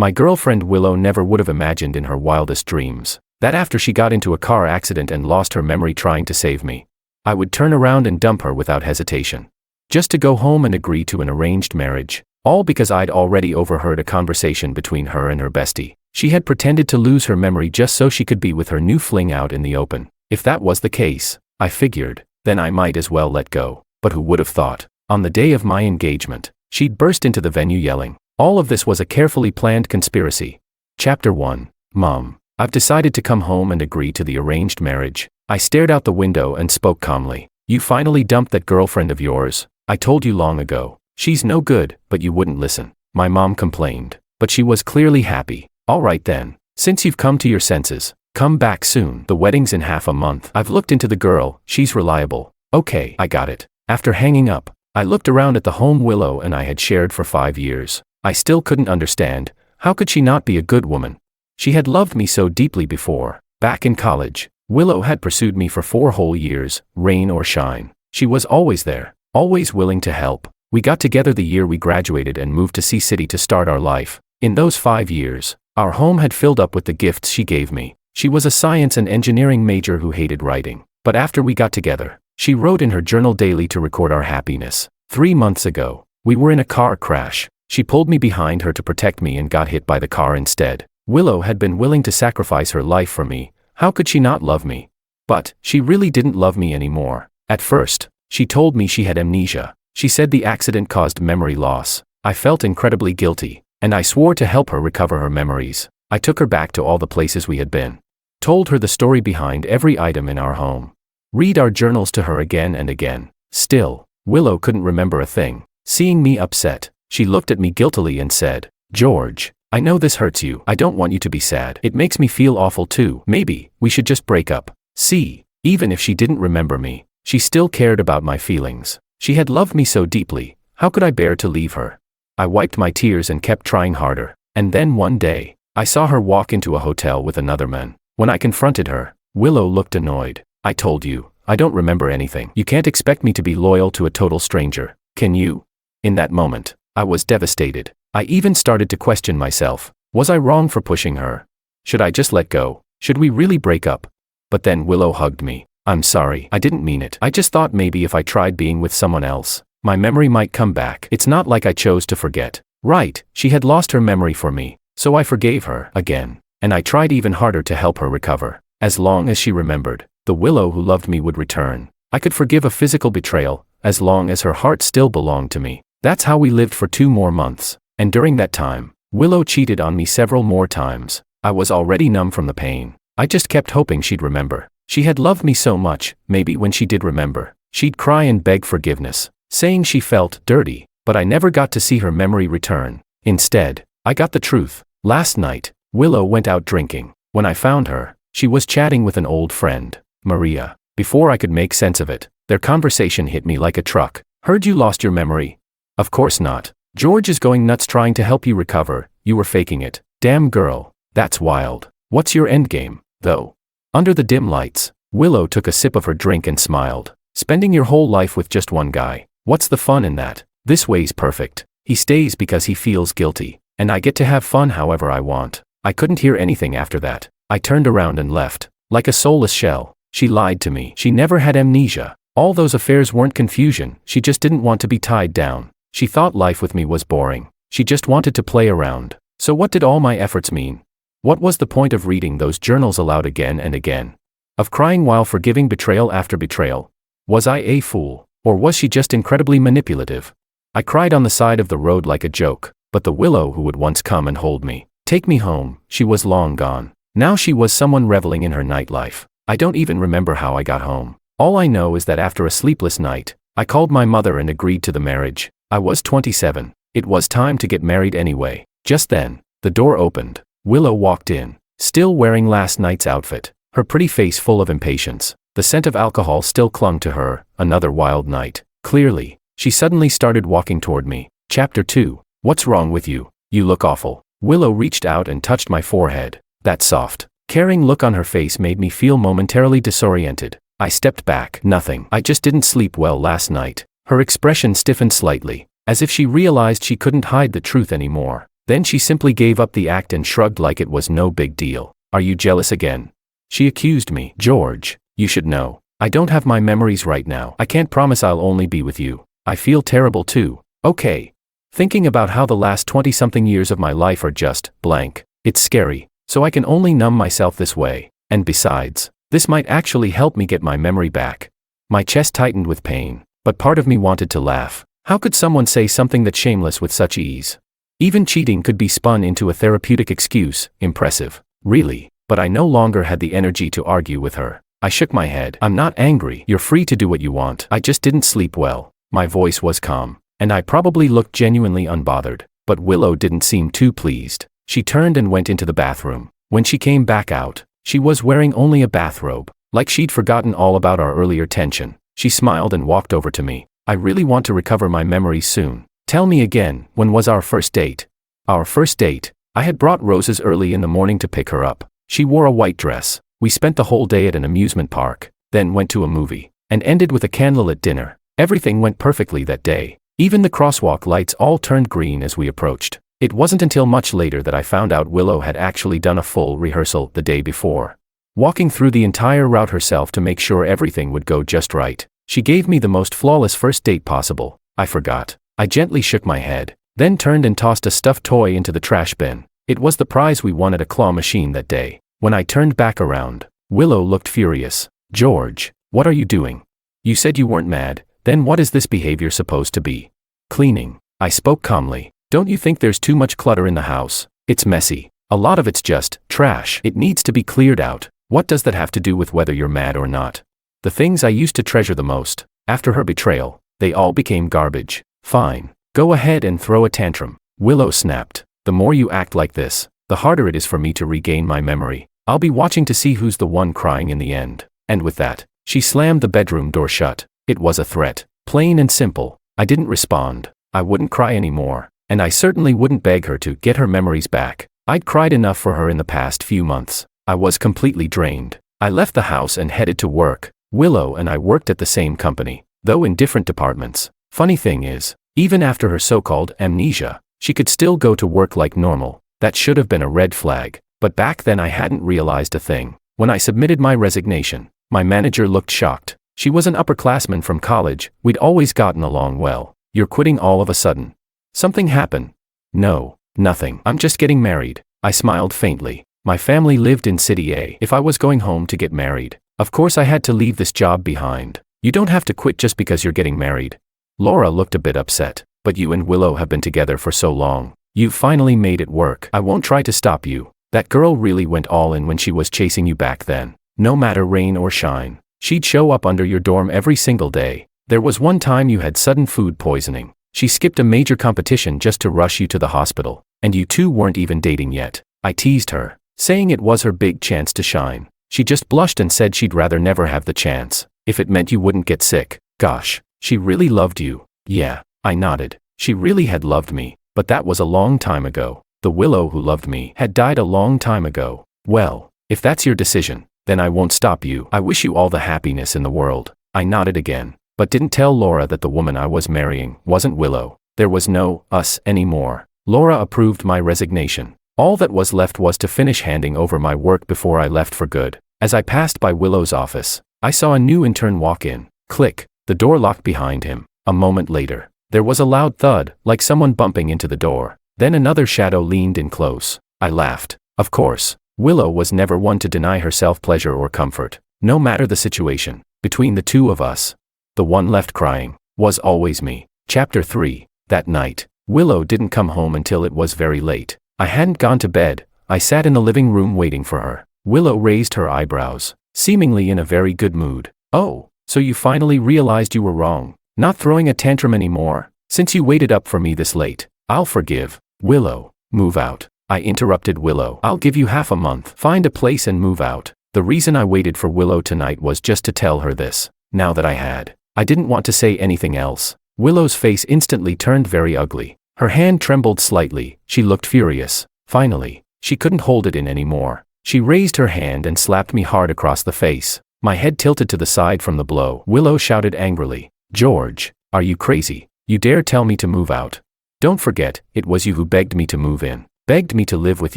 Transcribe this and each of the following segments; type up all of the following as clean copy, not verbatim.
My girlfriend Willow never would have imagined in her wildest dreams that after she got into a car accident and lost her memory trying to save me, I would turn around and dump her without hesitation. Just to go home and agree to an arranged marriage, all because I'd already overheard a conversation between her and her bestie. She had pretended to lose her memory just so she could be with her new fling out in the open. If that was the case, I figured, then I might as well let go. But who would have thought, on the day of my engagement, she'd burst into the venue yelling. All of this was a carefully planned conspiracy. Chapter 1. Mom, I've decided to come home and agree to the arranged marriage. I stared out the window and spoke calmly. You finally dumped that girlfriend of yours. I told you long ago. She's no good, but you wouldn't listen. My mom complained, but she was clearly happy. All right then, since you've come to your senses, come back soon. The wedding's in half a month. I've looked into the girl, she's reliable. Okay, I got it. After hanging up, I looked around at the home Willow and I had shared for 5 years. I still couldn't understand, how could she not be a good woman? She had loved me so deeply before. Back in college, Willow had pursued me for 4 whole years, rain or shine. She was always there, always willing to help. We got together the year we graduated and moved to C-City to start our life. In those 5 years, our home had filled up with the gifts she gave me. She was a science and engineering major who hated writing. But after we got together, she wrote in her journal daily to record our happiness. 3 months ago, we were in a car crash. She pulled me behind her to protect me and got hit by the car instead. Willow had been willing to sacrifice her life for me. How could she not love me? But she really didn't love me anymore. At first, she told me she had amnesia. She said the accident caused memory loss. I felt incredibly guilty, and I swore to help her recover her memories. I took her back to all the places we had been. Told her the story behind every item in our home. Read our journals to her again and again. Still, Willow couldn't remember a thing. Seeing me upset, she looked at me guiltily and said, George, I know this hurts you. I don't want you to be sad. It makes me feel awful too. Maybe we should just break up. See, even if she didn't remember me, she still cared about my feelings. She had loved me so deeply. How could I bear to leave her? I wiped my tears and kept trying harder. And then one day, I saw her walk into a hotel with another man. When I confronted her, Willow looked annoyed. I told you, I don't remember anything. You can't expect me to be loyal to a total stranger, can you? In that moment, I was devastated. I even started to question myself. Was I wrong for pushing her? Should I just let go? Should we really break up? But then Willow hugged me. I'm sorry, I didn't mean it. I just thought maybe if I tried being with someone else, my memory might come back. It's not like I chose to forget. Right, she had lost her memory for me, so I forgave her again. And I tried even harder to help her recover. As long as she remembered, the Willow who loved me would return. I could forgive a physical betrayal, as long as her heart still belonged to me. That's how we lived for 2 more months. And during that time, Willow cheated on me several more times. I was already numb from the pain. I just kept hoping she'd remember. She had loved me so much, maybe when she did remember, she'd cry and beg forgiveness, saying she felt dirty, but I never got to see her memory return. Instead, I got the truth. Last night, Willow went out drinking. When I found her, she was chatting with an old friend, Maria. Before I could make sense of it, their conversation hit me like a truck. Heard you lost your memory? Of course not. George is going nuts trying to help you recover. You were faking it. Damn girl, that's wild. What's your endgame, though? Under the dim lights, Willow took a sip of her drink and smiled. Spending your whole life with just one guy. What's the fun in that? This way's perfect. He stays because he feels guilty, and I get to have fun however I want. I couldn't hear anything after that. I turned around and left, like a soulless shell. She lied to me. She never had amnesia. All those affairs weren't confusion. She just didn't want to be tied down. She thought life with me was boring. She just wanted to play around. So what did all my efforts mean? What was the point of reading those journals aloud again and again? Of crying while forgiving betrayal after betrayal? Was I a fool, or was she just incredibly manipulative? I cried on the side of the road like a joke, but the Willow who would once come and hold me, take me home, she was long gone. Now she was someone reveling in her nightlife. I don't even remember how I got home. All I know is that after a sleepless night, I called my mother and agreed to the marriage. I was 27. It was time to get married anyway. Just then, the door opened. Willow walked in, still wearing last night's outfit, her pretty face full of impatience. The scent of alcohol still clung to her. Another wild night. Clearly, she suddenly started walking toward me. Chapter 2. What's wrong with you? You look awful. Willow reached out and touched my forehead. That soft, caring look on her face made me feel momentarily disoriented. I stepped back. Nothing. I just didn't sleep well last night. Her expression stiffened slightly, as if she realized she couldn't hide the truth anymore. Then she simply gave up the act and shrugged like it was no big deal. Are you jealous again? She accused me. George, you should know. I don't have my memories right now. I can't promise I'll only be with you. I feel terrible too. Okay. Thinking about how the last 20-something years of my life are just blank. It's scary, so I can only numb myself this way. And besides, this might actually help me get my memory back. My chest tightened with pain, but part of me wanted to laugh. How could someone say something that shameless with such ease? Even cheating could be spun into a therapeutic excuse. Impressive. Really. But I no longer had the energy to argue with her. I shook my head. I'm not angry. You're free to do what you want. I just didn't sleep well. My voice was calm, and I probably looked genuinely unbothered. But Willow didn't seem too pleased. She turned and went into the bathroom. When she came back out, she was wearing only a bathrobe, like she'd forgotten all about our earlier tension. She smiled and walked over to me. I really want to recover my memories soon. Tell me again, when was our first date? Our first date? I had brought roses early in the morning to pick her up. She wore a white dress. We spent the whole day at an amusement park, then went to a movie, and ended with a candlelit dinner. Everything went perfectly that day. Even the crosswalk lights all turned green as we approached. It wasn't until much later that I found out Willow had actually done a full rehearsal the day before, walking through the entire route herself to make sure everything would go just right. She gave me the most flawless first date possible. I forgot. I gently shook my head, then turned and tossed a stuffed toy into the trash bin. It was the prize we won at a claw machine that day. When I turned back around, Willow looked furious. George, what are you doing? You said you weren't mad, then what is this behavior supposed to be? Cleaning. I spoke calmly. Don't you think there's too much clutter in the house? It's messy. A lot of it's just trash. It needs to be cleared out. What does that have to do with whether you're mad or not? The things I used to treasure the most, after her betrayal, they all became garbage. Fine. Go ahead and throw a tantrum. Willow snapped. The more you act like this, the harder it is for me to regain my memory. I'll be watching to see who's the one crying in the end. And with that, she slammed the bedroom door shut. It was a threat. Plain and simple. I didn't respond. I wouldn't cry anymore. And I certainly wouldn't beg her to get her memories back. I'd cried enough for her in the past few months. I was completely drained. I left the house and headed to work. Willow and I worked at the same company, though in different departments. Funny thing is, even after her so-called amnesia, she could still go to work like normal. That should have been a red flag. But back then I hadn't realized a thing. When I submitted my resignation, my manager looked shocked. She was an upperclassman from college. We'd always gotten along well. You're quitting all of a sudden. Something happened? No, nothing. I'm just getting married. I smiled faintly. My family lived in City A. If I was going home to get married, of course I had to leave this job behind. You don't have to quit just because you're getting married. Laura looked a bit upset. But you and Willow have been together for so long. You've finally made it work. I won't try to stop you. That girl really went all in when she was chasing you back then. No matter rain or shine, she'd show up under your dorm every single day. There was one time you had sudden food poisoning. She skipped a major competition just to rush you to the hospital. And you two weren't even dating yet. I teased her, saying it was her big chance to shine. She just blushed and said she'd rather never have the chance, if it meant you wouldn't get sick. Gosh, she really loved you. Yeah, I nodded. She really had loved me, but that was a long time ago. The Willow who loved me had died a long time ago. Well, if that's your decision, then I won't stop you. I wish you all the happiness in the world. I nodded again, but didn't tell Laura that the woman I was marrying wasn't Willow. There was no us anymore. Laura approved my resignation. All that was left was to finish handing over my work before I left for good. As I passed by Willow's office, I saw a new intern walk in. Click. The door locked behind him. A moment later, there was a loud thud, like someone bumping into the door. Then another shadow leaned in close. I laughed. Of course, Willow was never one to deny herself pleasure or comfort. No matter the situation, between the two of us, the one left crying was always me. Chapter 3. That night, Willow didn't come home until it was very late. I hadn't gone to bed. I sat in the living room waiting for her. Willow raised her eyebrows, seemingly in a very good mood. Oh, so you finally realized you were wrong. Not throwing a tantrum anymore? Since you waited up for me this late, I'll forgive. Willow, move out. I interrupted Willow. I'll give you half a month. Find a place and move out. The reason I waited for Willow tonight was just to tell her this. Now that I had, I didn't want to say anything else. Willow's face instantly turned very ugly. Her hand trembled slightly. She looked furious. Finally, she couldn't hold it in anymore. She raised her hand and slapped me hard across the face. My head tilted to the side from the blow. Willow shouted angrily, "George, are you crazy? You dare tell me to move out? Don't forget, it was you who begged me to move in, begged me to live with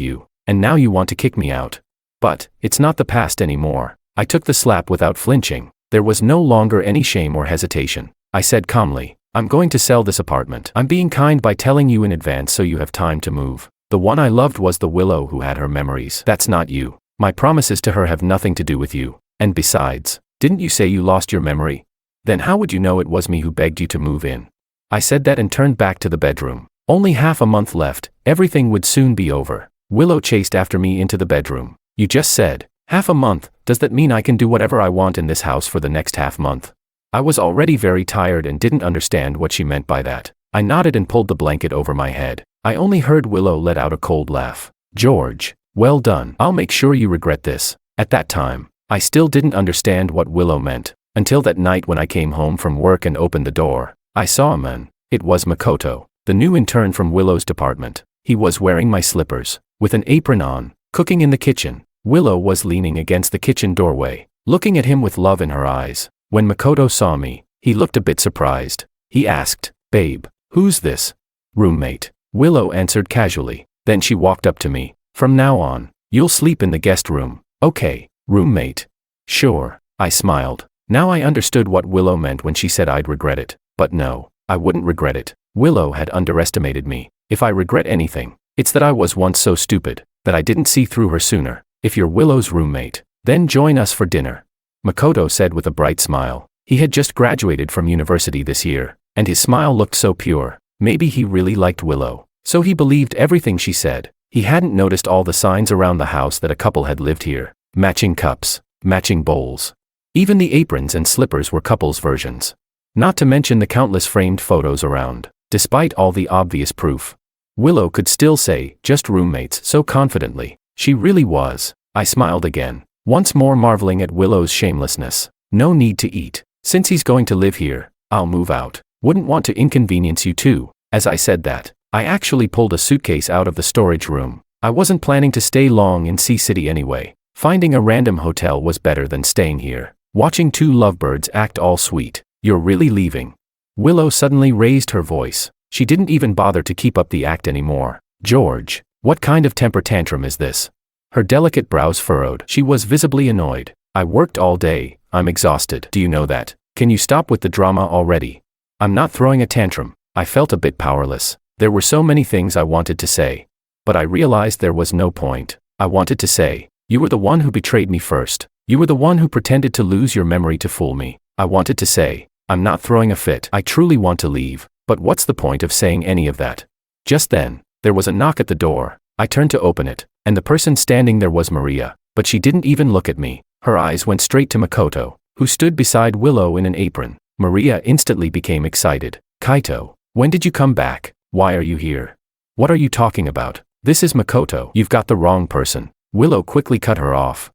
you, and now you want to kick me out. But, it's not the past anymore. I took the slap without flinching. There was no longer any shame or hesitation. I said calmly, I'm going to sell this apartment. I'm being kind by telling you in advance so you have time to move. The one I loved was the Willow who had her memories. That's not you. My promises to her have nothing to do with you. And besides, didn't you say you lost your memory? Then how would you know it was me who begged you to move in? I said that and turned back to the bedroom. Only half a month left, everything would soon be over. Willow chased after me into the bedroom. You just said, half a month, does that mean I can do whatever I want in this house for the next half month? I was already very tired and didn't understand what she meant by that. I nodded and pulled the blanket over my head. I only heard Willow let out a cold laugh. George, well done. I'll make sure you regret this. At that time, I still didn't understand what Willow meant, until that night when I came home from work and opened the door. I saw a man. It was Makoto, the new intern from Willow's department. He was wearing my slippers, with an apron on, cooking in the kitchen. Willow was leaning against the kitchen doorway, looking at him with love in her eyes. When Makoto saw me, he looked a bit surprised. He asked, Babe, who's this? Roommate. Willow answered casually. Then she walked up to me. From now on, you'll sleep in the guest room. Okay, roommate. Sure, I smiled. Now I understood what Willow meant when she said I'd regret it. But no, I wouldn't regret it. Willow had underestimated me. If I regret anything, it's that I was once so stupid, that I didn't see through her sooner. If you're Willow's roommate, then join us for dinner. Makoto said with a bright smile. He had just graduated from university this year, and his smile looked so pure. Maybe he really liked Willow, so he believed everything she said. He hadn't noticed all the signs around the house that a couple had lived here. Matching cups, matching bowls. Even the aprons and slippers were couples' versions. Not to mention the countless framed photos around. Despite all the obvious proof, Willow could still say, just roommates, so confidently. She really was. I smiled again, once more marveling at Willow's shamelessness. No need to eat. Since he's going to live here, I'll move out. Wouldn't want to inconvenience you too. As I said that, I actually pulled a suitcase out of the storage room. I wasn't planning to stay long in C-City anyway. Finding a random hotel was better than staying here, watching two lovebirds act all sweet. You're really leaving? Willow suddenly raised her voice. She didn't even bother to keep up the act anymore. George, what kind of temper tantrum is this? Her delicate brows furrowed. She was visibly annoyed. I worked all day. I'm exhausted. Do you know that? Can you stop with the drama already? I'm not throwing a tantrum. I felt a bit powerless. There were so many things I wanted to say. But I realized there was no point. I wanted to say, you were the one who betrayed me first. You were the one who pretended to lose your memory to fool me. I wanted to say, I'm not throwing a fit. I truly want to leave. But what's the point of saying any of that? Just then, there was a knock at the door. I turned to open it, and the person standing there was Maria. But she didn't even look at me. Her eyes went straight to Makoto, who stood beside Willow in an apron. Maria instantly became excited. Kaito, when did you come back? Why are you here? What are you talking about? This is Makoto. You've got the wrong person. Willow quickly cut her off.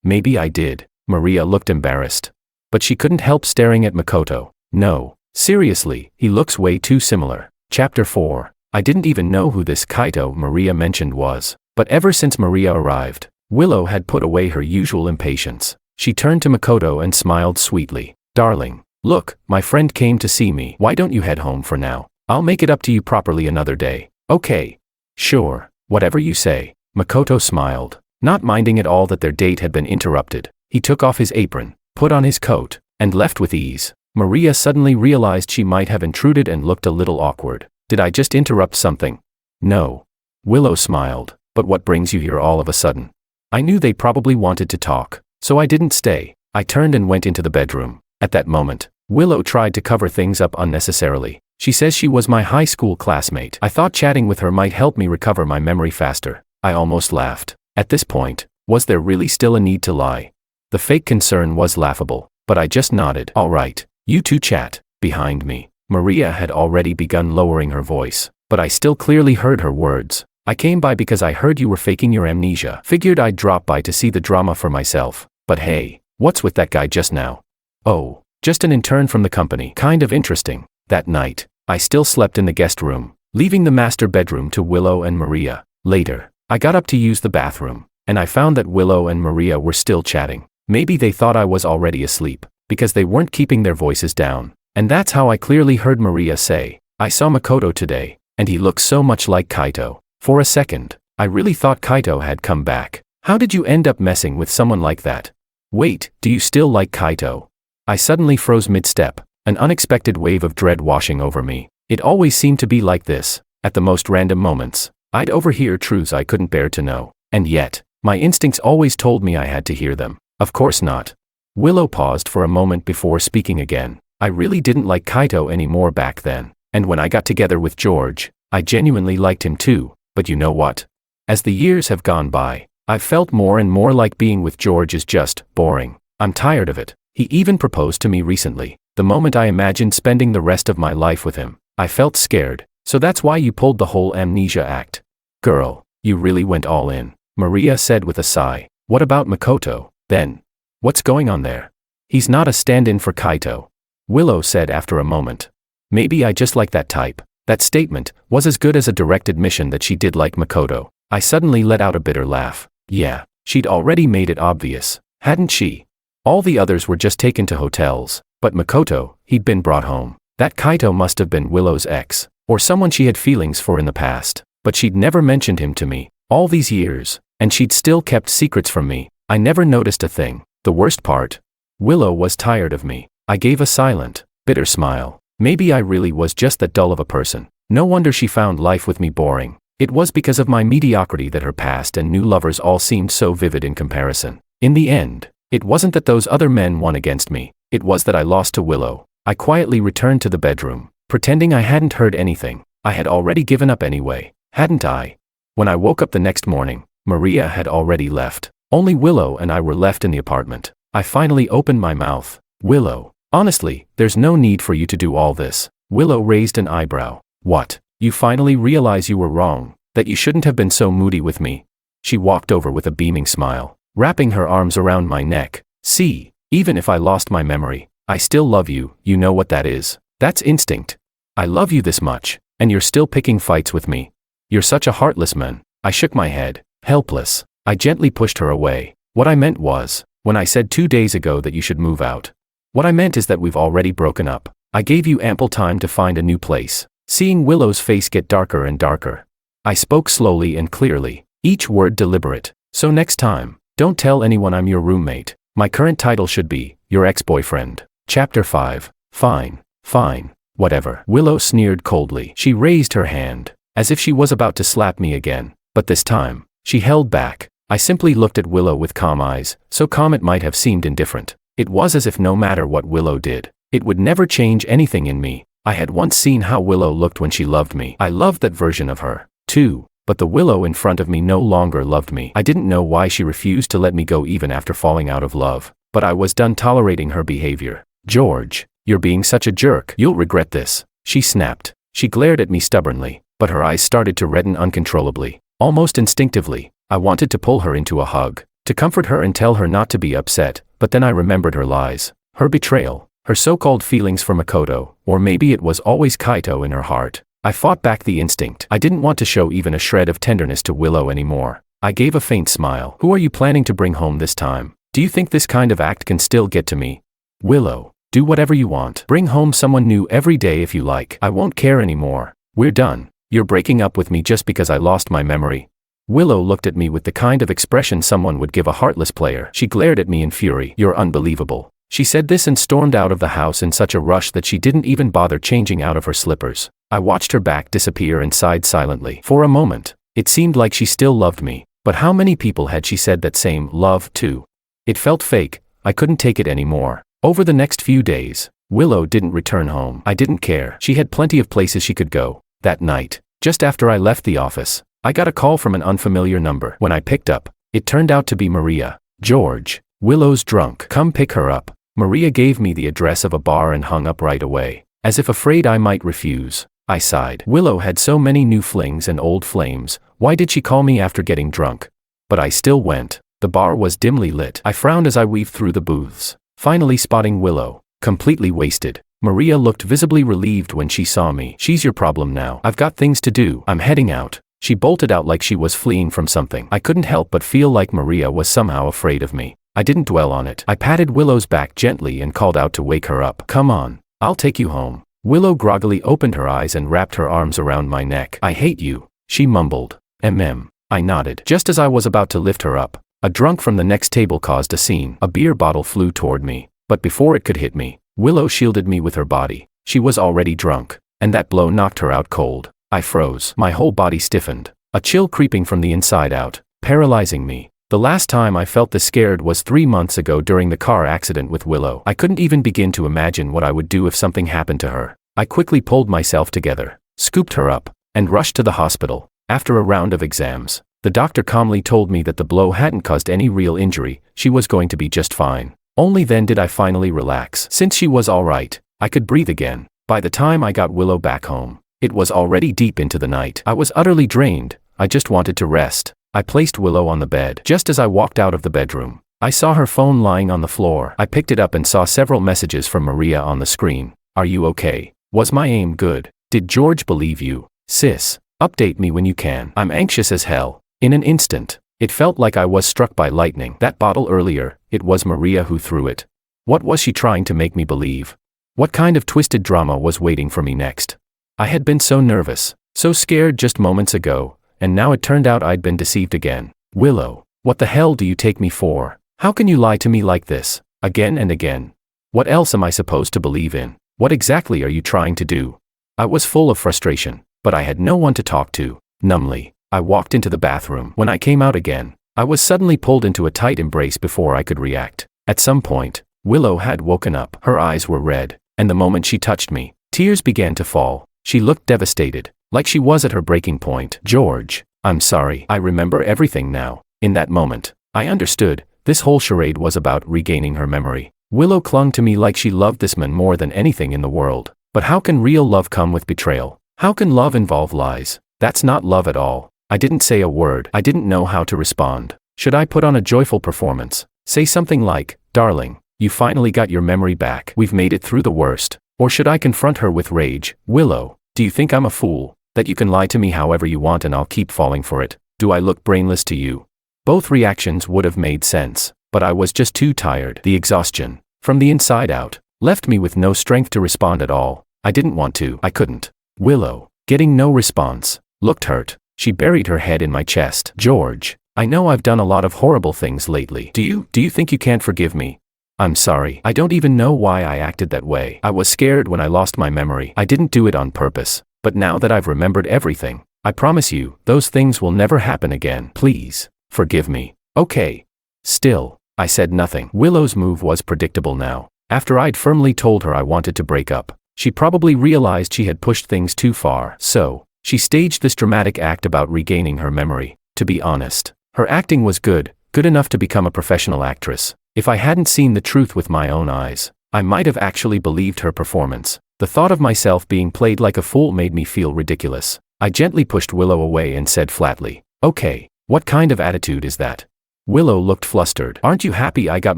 Maybe I did. Maria looked embarrassed. But she couldn't help staring at Makoto. No, seriously, he looks way too similar. Chapter 4. I didn't even know who this Kaito Maria mentioned was. But ever since Maria arrived, Willow had put away her usual impatience. She turned to Makoto and smiled sweetly. Darling, look, my friend came to see me. Why don't you head home for now? I'll make it up to you properly another day. Okay. Sure, whatever you say. Makoto smiled, not minding at all that their date had been interrupted. He took off his apron, put on his coat, and left with ease. Maria suddenly realized she might have intruded and looked a little awkward. Did I just interrupt something? No. Willow smiled. But what brings you here all of a sudden? I knew they probably wanted to talk, so I didn't stay. I turned and went into the bedroom. At that moment, Willow tried to cover things up unnecessarily. She says she was my high school classmate. I thought chatting with her might help me recover my memory faster. I almost laughed. At this point, was there really still a need to lie? The fake concern was laughable, but I just nodded. All right, you two chat. Behind me, Maria had already begun lowering her voice, but I still clearly heard her words. I came by because I heard you were faking your amnesia. Figured I'd drop by to see the drama for myself. But hey, what's with that guy just now? Oh, just an intern from the company. Kind of interesting. That night, I still slept in the guest room, leaving the master bedroom to Willow and Maria. Later, I got up to use the bathroom, and I found that Willow and Maria were still chatting. Maybe they thought I was already asleep, because they weren't keeping their voices down. And that's how I clearly heard Maria say, I saw Makoto today. And he looked so much like Kaito. For a second, I really thought Kaito had come back. How did you end up messing with someone like that? Wait, do you still like Kaito? I suddenly froze mid-step, an unexpected wave of dread washing over me. It always seemed to be like this, at the most random moments. I'd overhear truths I couldn't bear to know, and yet, my instincts always told me I had to hear them. Of course not. Willow paused for a moment before speaking again. I really didn't like Kaito anymore back then, and when I got together with George, I genuinely liked him too, but you know what? As the years have gone by, I've felt more and more like being with George is just boring. I'm tired of it. He even proposed to me recently. The moment I imagined spending the rest of my life with him, I felt scared. So that's why you pulled the whole amnesia act. Girl, you really went all in, Maria said with a sigh. What about Makoto, then? What's going on there? He's not a stand-in for Kaito, Willow said after a moment. Maybe I just like that type. That statement was as good as a direct admission that she did like Makoto. I suddenly let out a bitter laugh. Yeah, she'd already made it obvious, hadn't she? All the others were just taken to hotels, but Makoto, he'd been brought home. That Kaito must have been Willow's ex, or someone she had feelings for in the past, but she'd never mentioned him to me, all these years, and she'd still kept secrets from me. I never noticed a thing. The worst part? Willow was tired of me. I gave a silent, bitter smile. Maybe I really was just that dull of a person. No wonder she found life with me boring. It was because of my mediocrity that her past and new lovers all seemed so vivid in comparison. In the end, it wasn't that those other men won against me, it was that I lost to Willow. I quietly returned to the bedroom, pretending I hadn't heard anything. I had already given up anyway, hadn't I? When I woke up the next morning, Maria had already left. Only Willow and I were left in the apartment. I finally opened my mouth. Willow, honestly, there's no need for you to do all this. Willow raised an eyebrow. What? You finally realize you were wrong, that you shouldn't have been so moody with me? She walked over with a beaming smile, wrapping her arms around my neck. See, even if I lost my memory, I still love you. You know what that is? That's instinct. I love you this much, and you're still picking fights with me. You're such a heartless man. I shook my head, helpless. I gently pushed her away. What I meant was, when I said 2 days ago that you should move out. What I meant is that we've already broken up. I gave you ample time to find a new place. Seeing Willow's face get darker and darker, I spoke slowly and clearly, each word deliberate. So next time, don't tell anyone I'm your roommate. My current title should be, Your Ex-Boyfriend. Chapter 5. Fine, whatever. Willow sneered coldly. She raised her hand, as if she was about to slap me again, but this time, she held back. I simply looked at Willow with calm eyes, so calm it might have seemed indifferent. It was as if no matter what Willow did, it would never change anything in me. I had once seen how Willow looked when she loved me. I loved that version of her, too, but the Willow in front of me no longer loved me. I didn't know why she refused to let me go even after falling out of love, but I was done tolerating her behavior. George, you're being such a jerk. You'll regret this, she snapped. She glared at me stubbornly, but her eyes started to redden uncontrollably. Almost instinctively, I wanted to pull her into a hug, to comfort her and tell her not to be upset, but then I remembered her lies, her betrayal, her so-called feelings for Makoto, or maybe it was always Kaito in her heart. I fought back the instinct. I didn't want to show even a shred of tenderness to Willow anymore. I gave a faint smile. Who are you planning to bring home this time? Do you think this kind of act can still get to me? Willow, do whatever you want. Bring home someone new every day if you like. I won't care anymore. We're done. You're breaking up with me just because I lost my memory. Willow looked at me with the kind of expression someone would give a heartless player. She glared at me in fury. You're unbelievable. She said this and stormed out of the house in such a rush that she didn't even bother changing out of her slippers. I watched her back disappear and sighed silently. For a moment, it seemed like she still loved me, but how many people had she said that same love to? It felt fake. I couldn't take it anymore. Over the next few days, Willow didn't return home. I didn't care. She had plenty of places she could go. That night, just after I left the office, I got a call from an unfamiliar number. When I picked up, it turned out to be Maria. George, Willow's drunk. Come pick her up. Maria gave me the address of a bar and hung up right away, as if afraid I might refuse. I sighed. Willow had so many new flings and old flames. Why did she call me after getting drunk? But I still went. The bar was dimly lit. I frowned as I weaved through the booths, finally spotting Willow, completely wasted. Maria looked visibly relieved when she saw me. She's your problem now. I've got things to do. I'm heading out. She bolted out like she was fleeing from something. I couldn't help but feel like Maria was somehow afraid of me. I didn't dwell on it. I patted Willow's back gently and called out to wake her up. Come on, I'll take you home. Willow groggily opened her eyes and wrapped her arms around my neck. I hate you, she mumbled. I nodded. Just as I was about to lift her up, a drunk from the next table caused a scene. A beer bottle flew toward me, but before it could hit me, Willow shielded me with her body. She was already drunk, and that blow knocked her out cold. I froze. My whole body stiffened, a chill creeping from the inside out, paralyzing me. The last time I felt this scared was 3 months ago during the car accident with Willow. I couldn't even begin to imagine what I would do if something happened to her. I quickly pulled myself together, scooped her up, and rushed to the hospital. After a round of exams, the doctor calmly told me that the blow hadn't caused any real injury. She was going to be just fine. Only then did I finally relax. Since she was all right, I could breathe again. By the time I got Willow back home, it was already deep into the night. I was utterly drained. I just wanted to rest. I placed Willow on the bed. Just as I walked out of the bedroom, I saw her phone lying on the floor. I picked it up and saw several messages from Maria on the screen. Are you okay? Was my aim good? Did George believe you? Sis, update me when you can. I'm anxious as hell. In an instant, it felt like I was struck by lightning. That bottle earlier, it was Maria who threw it. What was she trying to make me believe? What kind of twisted drama was waiting for me next? I had been so nervous, so scared just moments ago, and now it turned out I'd been deceived again. Willow, what the hell do you take me for? How can you lie to me like this, again and again? What else am I supposed to believe in? What exactly are you trying to do? I was full of frustration, but I had no one to talk to. Numbly, I walked into the bathroom. When I came out again, I was suddenly pulled into a tight embrace before I could react. At some point, Willow had woken up. Her eyes were red, and the moment she touched me, tears began to fall. She looked devastated, like she was at her breaking point. George, I'm sorry. I remember everything now. In that moment, I understood. This whole charade was about regaining her memory. Willow clung to me like she loved this man more than anything in the world. But how can real love come with betrayal? How can love involve lies? That's not love at all. I didn't say a word. I didn't know how to respond. Should I put on a joyful performance? Say something like, darling, you finally got your memory back. We've made it through the worst. Or should I confront her with rage? Willow, do you think I'm a fool? That you can lie to me however you want and I'll keep falling for it? Do I look brainless to you? Both reactions would have made sense, but I was just too tired. The exhaustion, from the inside out, left me with no strength to respond at all. I didn't want to. I couldn't. Willow, getting no response, looked hurt. She buried her head in my chest. George, I know I've done a lot of horrible things lately. Do you think you can't forgive me? I'm sorry. I don't even know why I acted that way. I was scared when I lost my memory. I didn't do it on purpose. But now that I've remembered everything, I promise you, those things will never happen again. Please, forgive me. Okay. Still, I said nothing. Willow's move was predictable now. After I'd firmly told her I wanted to break up, she probably realized she had pushed things too far. So, she staged this dramatic act about regaining her memory. To be honest, her acting was good enough to become a professional actress. If I hadn't seen the truth with my own eyes, I might have actually believed her performance. The thought of myself being played like a fool made me feel ridiculous. I gently pushed Willow away and said flatly, okay, what kind of attitude is that? Willow looked flustered. Aren't you happy I got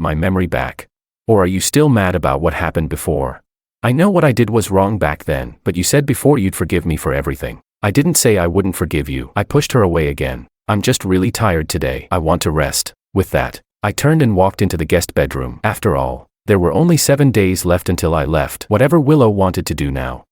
my memory back? Or are you still mad about what happened before? I know what I did was wrong back then, but you said before you'd forgive me for everything. I didn't say I wouldn't forgive you. I pushed her away again. I'm just really tired today. I want to rest. With that, I turned and walked into the guest bedroom. After all, there were only 7 days left until I left. Whatever Willow wanted to do now,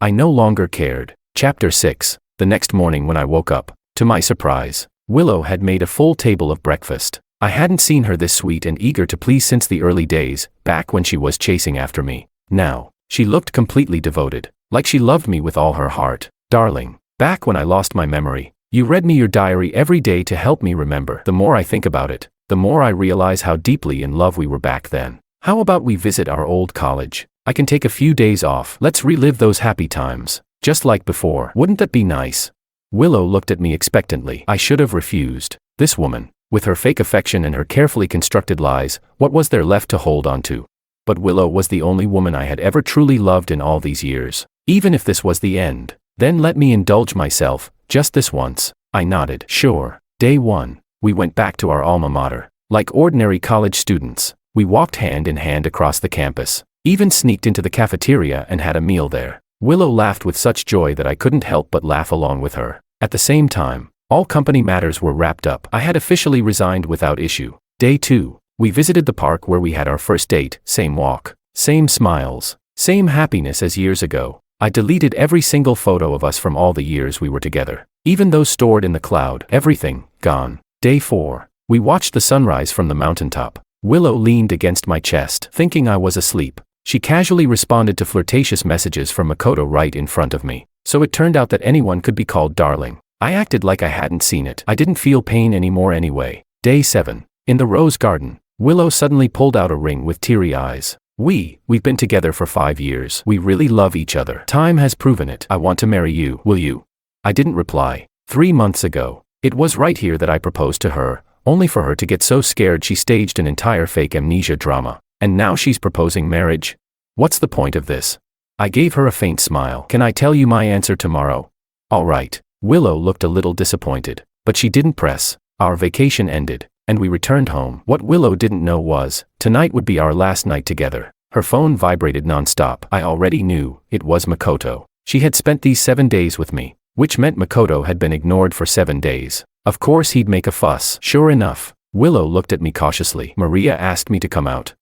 I no longer cared. Chapter 6. The next morning when I woke up, to my surprise, Willow had made a full table of breakfast. I hadn't seen her this sweet and eager to please since the early days, back when she was chasing after me. Now, she looked completely devoted, like she loved me with all her heart. Darling, back when I lost my memory, you read me your diary every day to help me remember. The more I think about it, the more I realize how deeply in love we were back then. How about we visit our old college? I can take a few days off. Let's relive those happy times, just like before. Wouldn't that be nice? Willow looked at me expectantly. I should have refused. This woman, with her fake affection and her carefully constructed lies, what was there left to hold on to? But Willow was the only woman I had ever truly loved in all these years. Even if this was the end, then let me indulge myself, just this once. I nodded. Sure. Day 1, we went back to our alma mater. Like ordinary college students, we walked hand in hand across the campus, even sneaked into the cafeteria and had a meal there. Willow laughed with such joy that I couldn't help but laugh along with her. At the same time, all company matters were wrapped up. I had officially resigned without issue. Day 2, we visited the park where we had our first date. Same walk, same smiles, Same happiness as years ago. I deleted every single photo of us from all the years we were together. Even those stored in the cloud, everything, gone. Day 4. We watched the sunrise from the mountaintop. Willow leaned against my chest, thinking I was asleep. She casually responded to flirtatious messages from Makoto right in front of me. So it turned out that anyone could be called darling. I acted like I hadn't seen it. I didn't feel pain anymore anyway. Day 7. In the rose garden, Willow suddenly pulled out a ring with teary eyes. We've been together for 5 years. We really love each other. Time has proven it. I want to marry you. Will you? I didn't reply. 3 months ago. It was right here that I proposed to her, only for her to get so scared she staged an entire fake amnesia drama. And now she's proposing marriage? What's the point of this? I gave her a faint smile. Can I tell you my answer tomorrow? All right. Willow looked a little disappointed, but she didn't press. Our vacation ended, and we returned home. What Willow didn't know was, tonight would be our last night together. Her phone vibrated nonstop. I already knew, it was Makoto. She had spent these 7 days with me, which meant Makoto had been ignored for 7 days. Of course he'd make a fuss. Sure enough, Willow looked at me cautiously. Maria asked me to come out.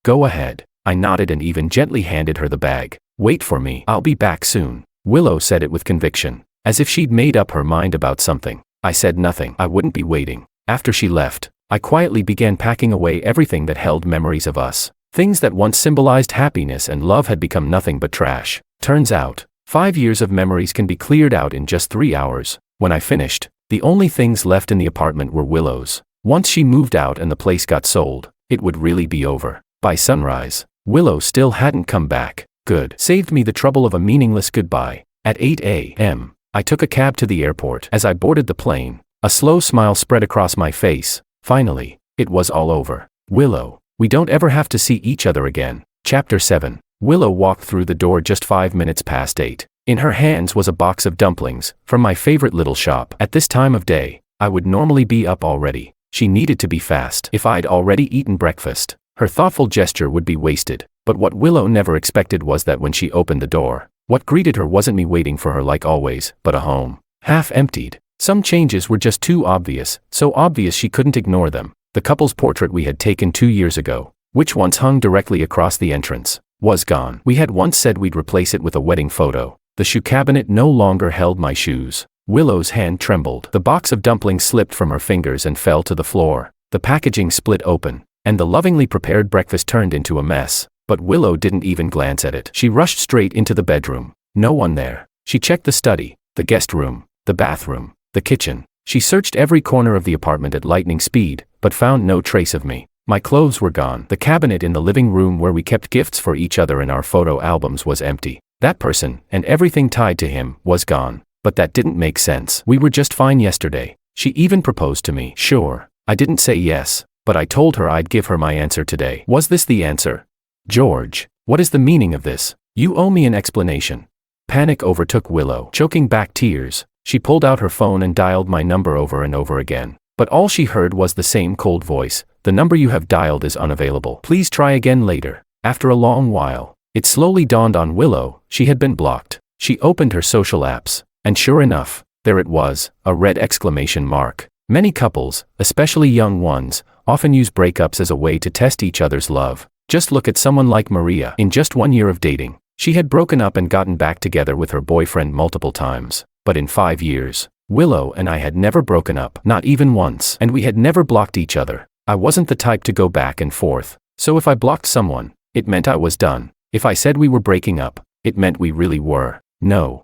Go ahead. I nodded and even gently handed her the bag. Wait for me. I'll be back soon. Willow said it with conviction, as if she'd made up her mind about something. I said nothing. I wouldn't be waiting. After she left, I quietly began packing away everything that held memories of us. Things that once symbolized happiness and love had become nothing but trash. Turns out, 5 years of memories can be cleared out in just 3 hours. When I finished, the only things left in the apartment were Willow's. Once she moved out and the place got sold, it would really be over. By sunrise, Willow still hadn't come back. Good. Saved me the trouble of a meaningless goodbye. At 8 a.m., I took a cab to the airport. As I boarded the plane, a slow smile spread across my face. Finally, it was all over. Willow, we don't ever have to see each other again. Chapter 7. Willow walked through the door just 5 minutes past 8. In her hands was a box of dumplings, from my favorite little shop. At this time of day, I would normally be up already. She needed to be fast. If I'd already eaten breakfast, her thoughtful gesture would be wasted. But what Willow never expected was that when she opened the door, what greeted her wasn't me waiting for her like always, but a home. Half emptied. Some changes were just too obvious, so obvious she couldn't ignore them. The couple's portrait we had taken 2 years ago, which once hung directly across the entrance, was gone. We had once said we'd replace it with a wedding photo. The shoe cabinet no longer held my shoes. Willow's hand trembled. The box of dumplings slipped from her fingers and fell to the floor. The packaging split open, and the lovingly prepared breakfast turned into a mess. But Willow didn't even glance at it. She rushed straight into the bedroom. No one there. She checked the study, the guest room, the bathroom, the kitchen. She searched every corner of the apartment at lightning speed, but found no trace of me. My clothes were gone. The cabinet in the living room where we kept gifts for each other in our photo albums was empty. That person, and everything tied to him, was gone. But that didn't make sense. We were just fine yesterday. She even proposed to me. Sure, I didn't say yes, but I told her I'd give her my answer today. Was this the answer? George, what is the meaning of this? You owe me an explanation. Panic overtook Willow. Choking back tears, she pulled out her phone and dialed my number over and over again. But all she heard was the same cold voice. The number you have dialed is unavailable. Please try again later. After a long while, it slowly dawned on Willow, she had been blocked. She opened her social apps, and sure enough, there it was, a red exclamation mark. Many couples, especially young ones, often use breakups as a way to test each other's love. Just look at someone like Maria. In just 1 year of dating, she had broken up and gotten back together with her boyfriend multiple times. But in 5 years, Willow and I had never broken up, not even once, and we had never blocked each other. I wasn't the type to go back and forth, so if I blocked someone, it meant I was done. If I said we were breaking up, it meant we really were. No.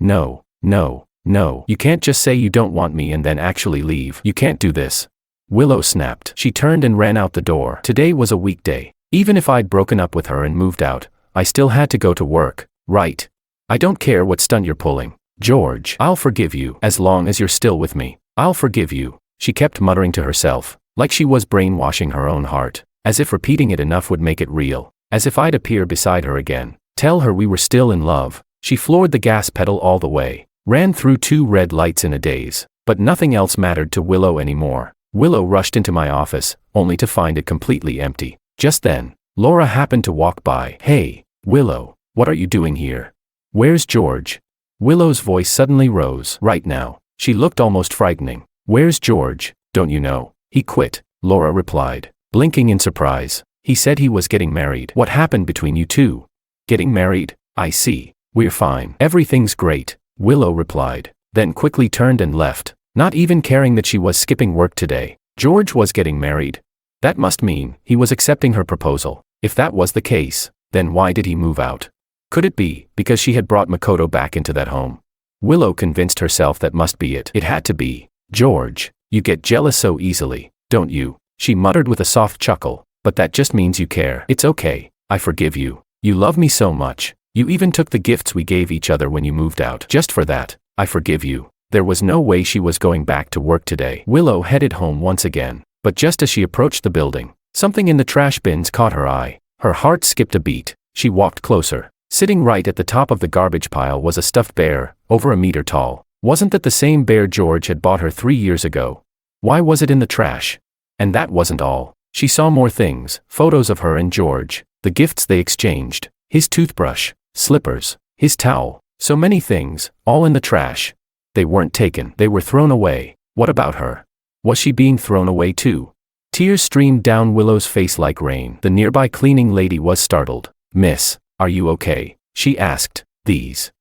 You can't just say you don't want me and then actually leave. You can't do this. Willow snapped. She turned and ran out the door. Today was a weekday. Even if I'd broken up with her and moved out, I still had to go to work, right? I don't care what stunt you're pulling. George, I'll forgive you. As long as you're still with me, I'll forgive you. She kept muttering to herself, like she was brainwashing her own heart, as if repeating it enough would make it real, as if I'd appear beside her again. Tell her we were still in love. She floored the gas pedal all the way, ran through 2 red lights in a daze, but nothing else mattered to Willow anymore. Willow rushed into my office, only to find it completely empty. Just then, Laura happened to walk by. Hey, Willow, what are you doing here? Where's George? Willow's voice suddenly rose. Right now. She looked almost frightening. Where's George? Don't you know? He quit, Laura replied, blinking in surprise. He said he was getting married. What happened between you two? Getting married? I see. We're fine. Everything's great, Willow replied, then quickly turned and left, not even caring that she was skipping work today. George was getting married. That must mean he was accepting her proposal. If that was the case, then why did he move out? Could it be because she had brought Makoto back into that home? Willow convinced herself that must be it. It had to be. George, you get jealous so easily, don't you? She muttered with a soft chuckle, but that just means you care. It's okay, I forgive you. You love me so much. You even took the gifts we gave each other when you moved out. Just for that, I forgive you. There was no way she was going back to work today. Willow headed home once again, but just as she approached the building, something in the trash bins caught her eye. Her heart skipped a beat. She walked closer. Sitting right at the top of the garbage pile was a stuffed bear, over a meter tall. Wasn't that the same bear George had bought her 3 years ago? Why was it in the trash? And that wasn't all. She saw more things, photos of her and George, the gifts they exchanged, his toothbrush, slippers, his towel, so many things, all in the trash. They weren't taken, they were thrown away. What about her? Was she being thrown away too? Tears streamed down Willow's face like rain. The nearby cleaning lady was startled. Miss, are you okay? She asked. These.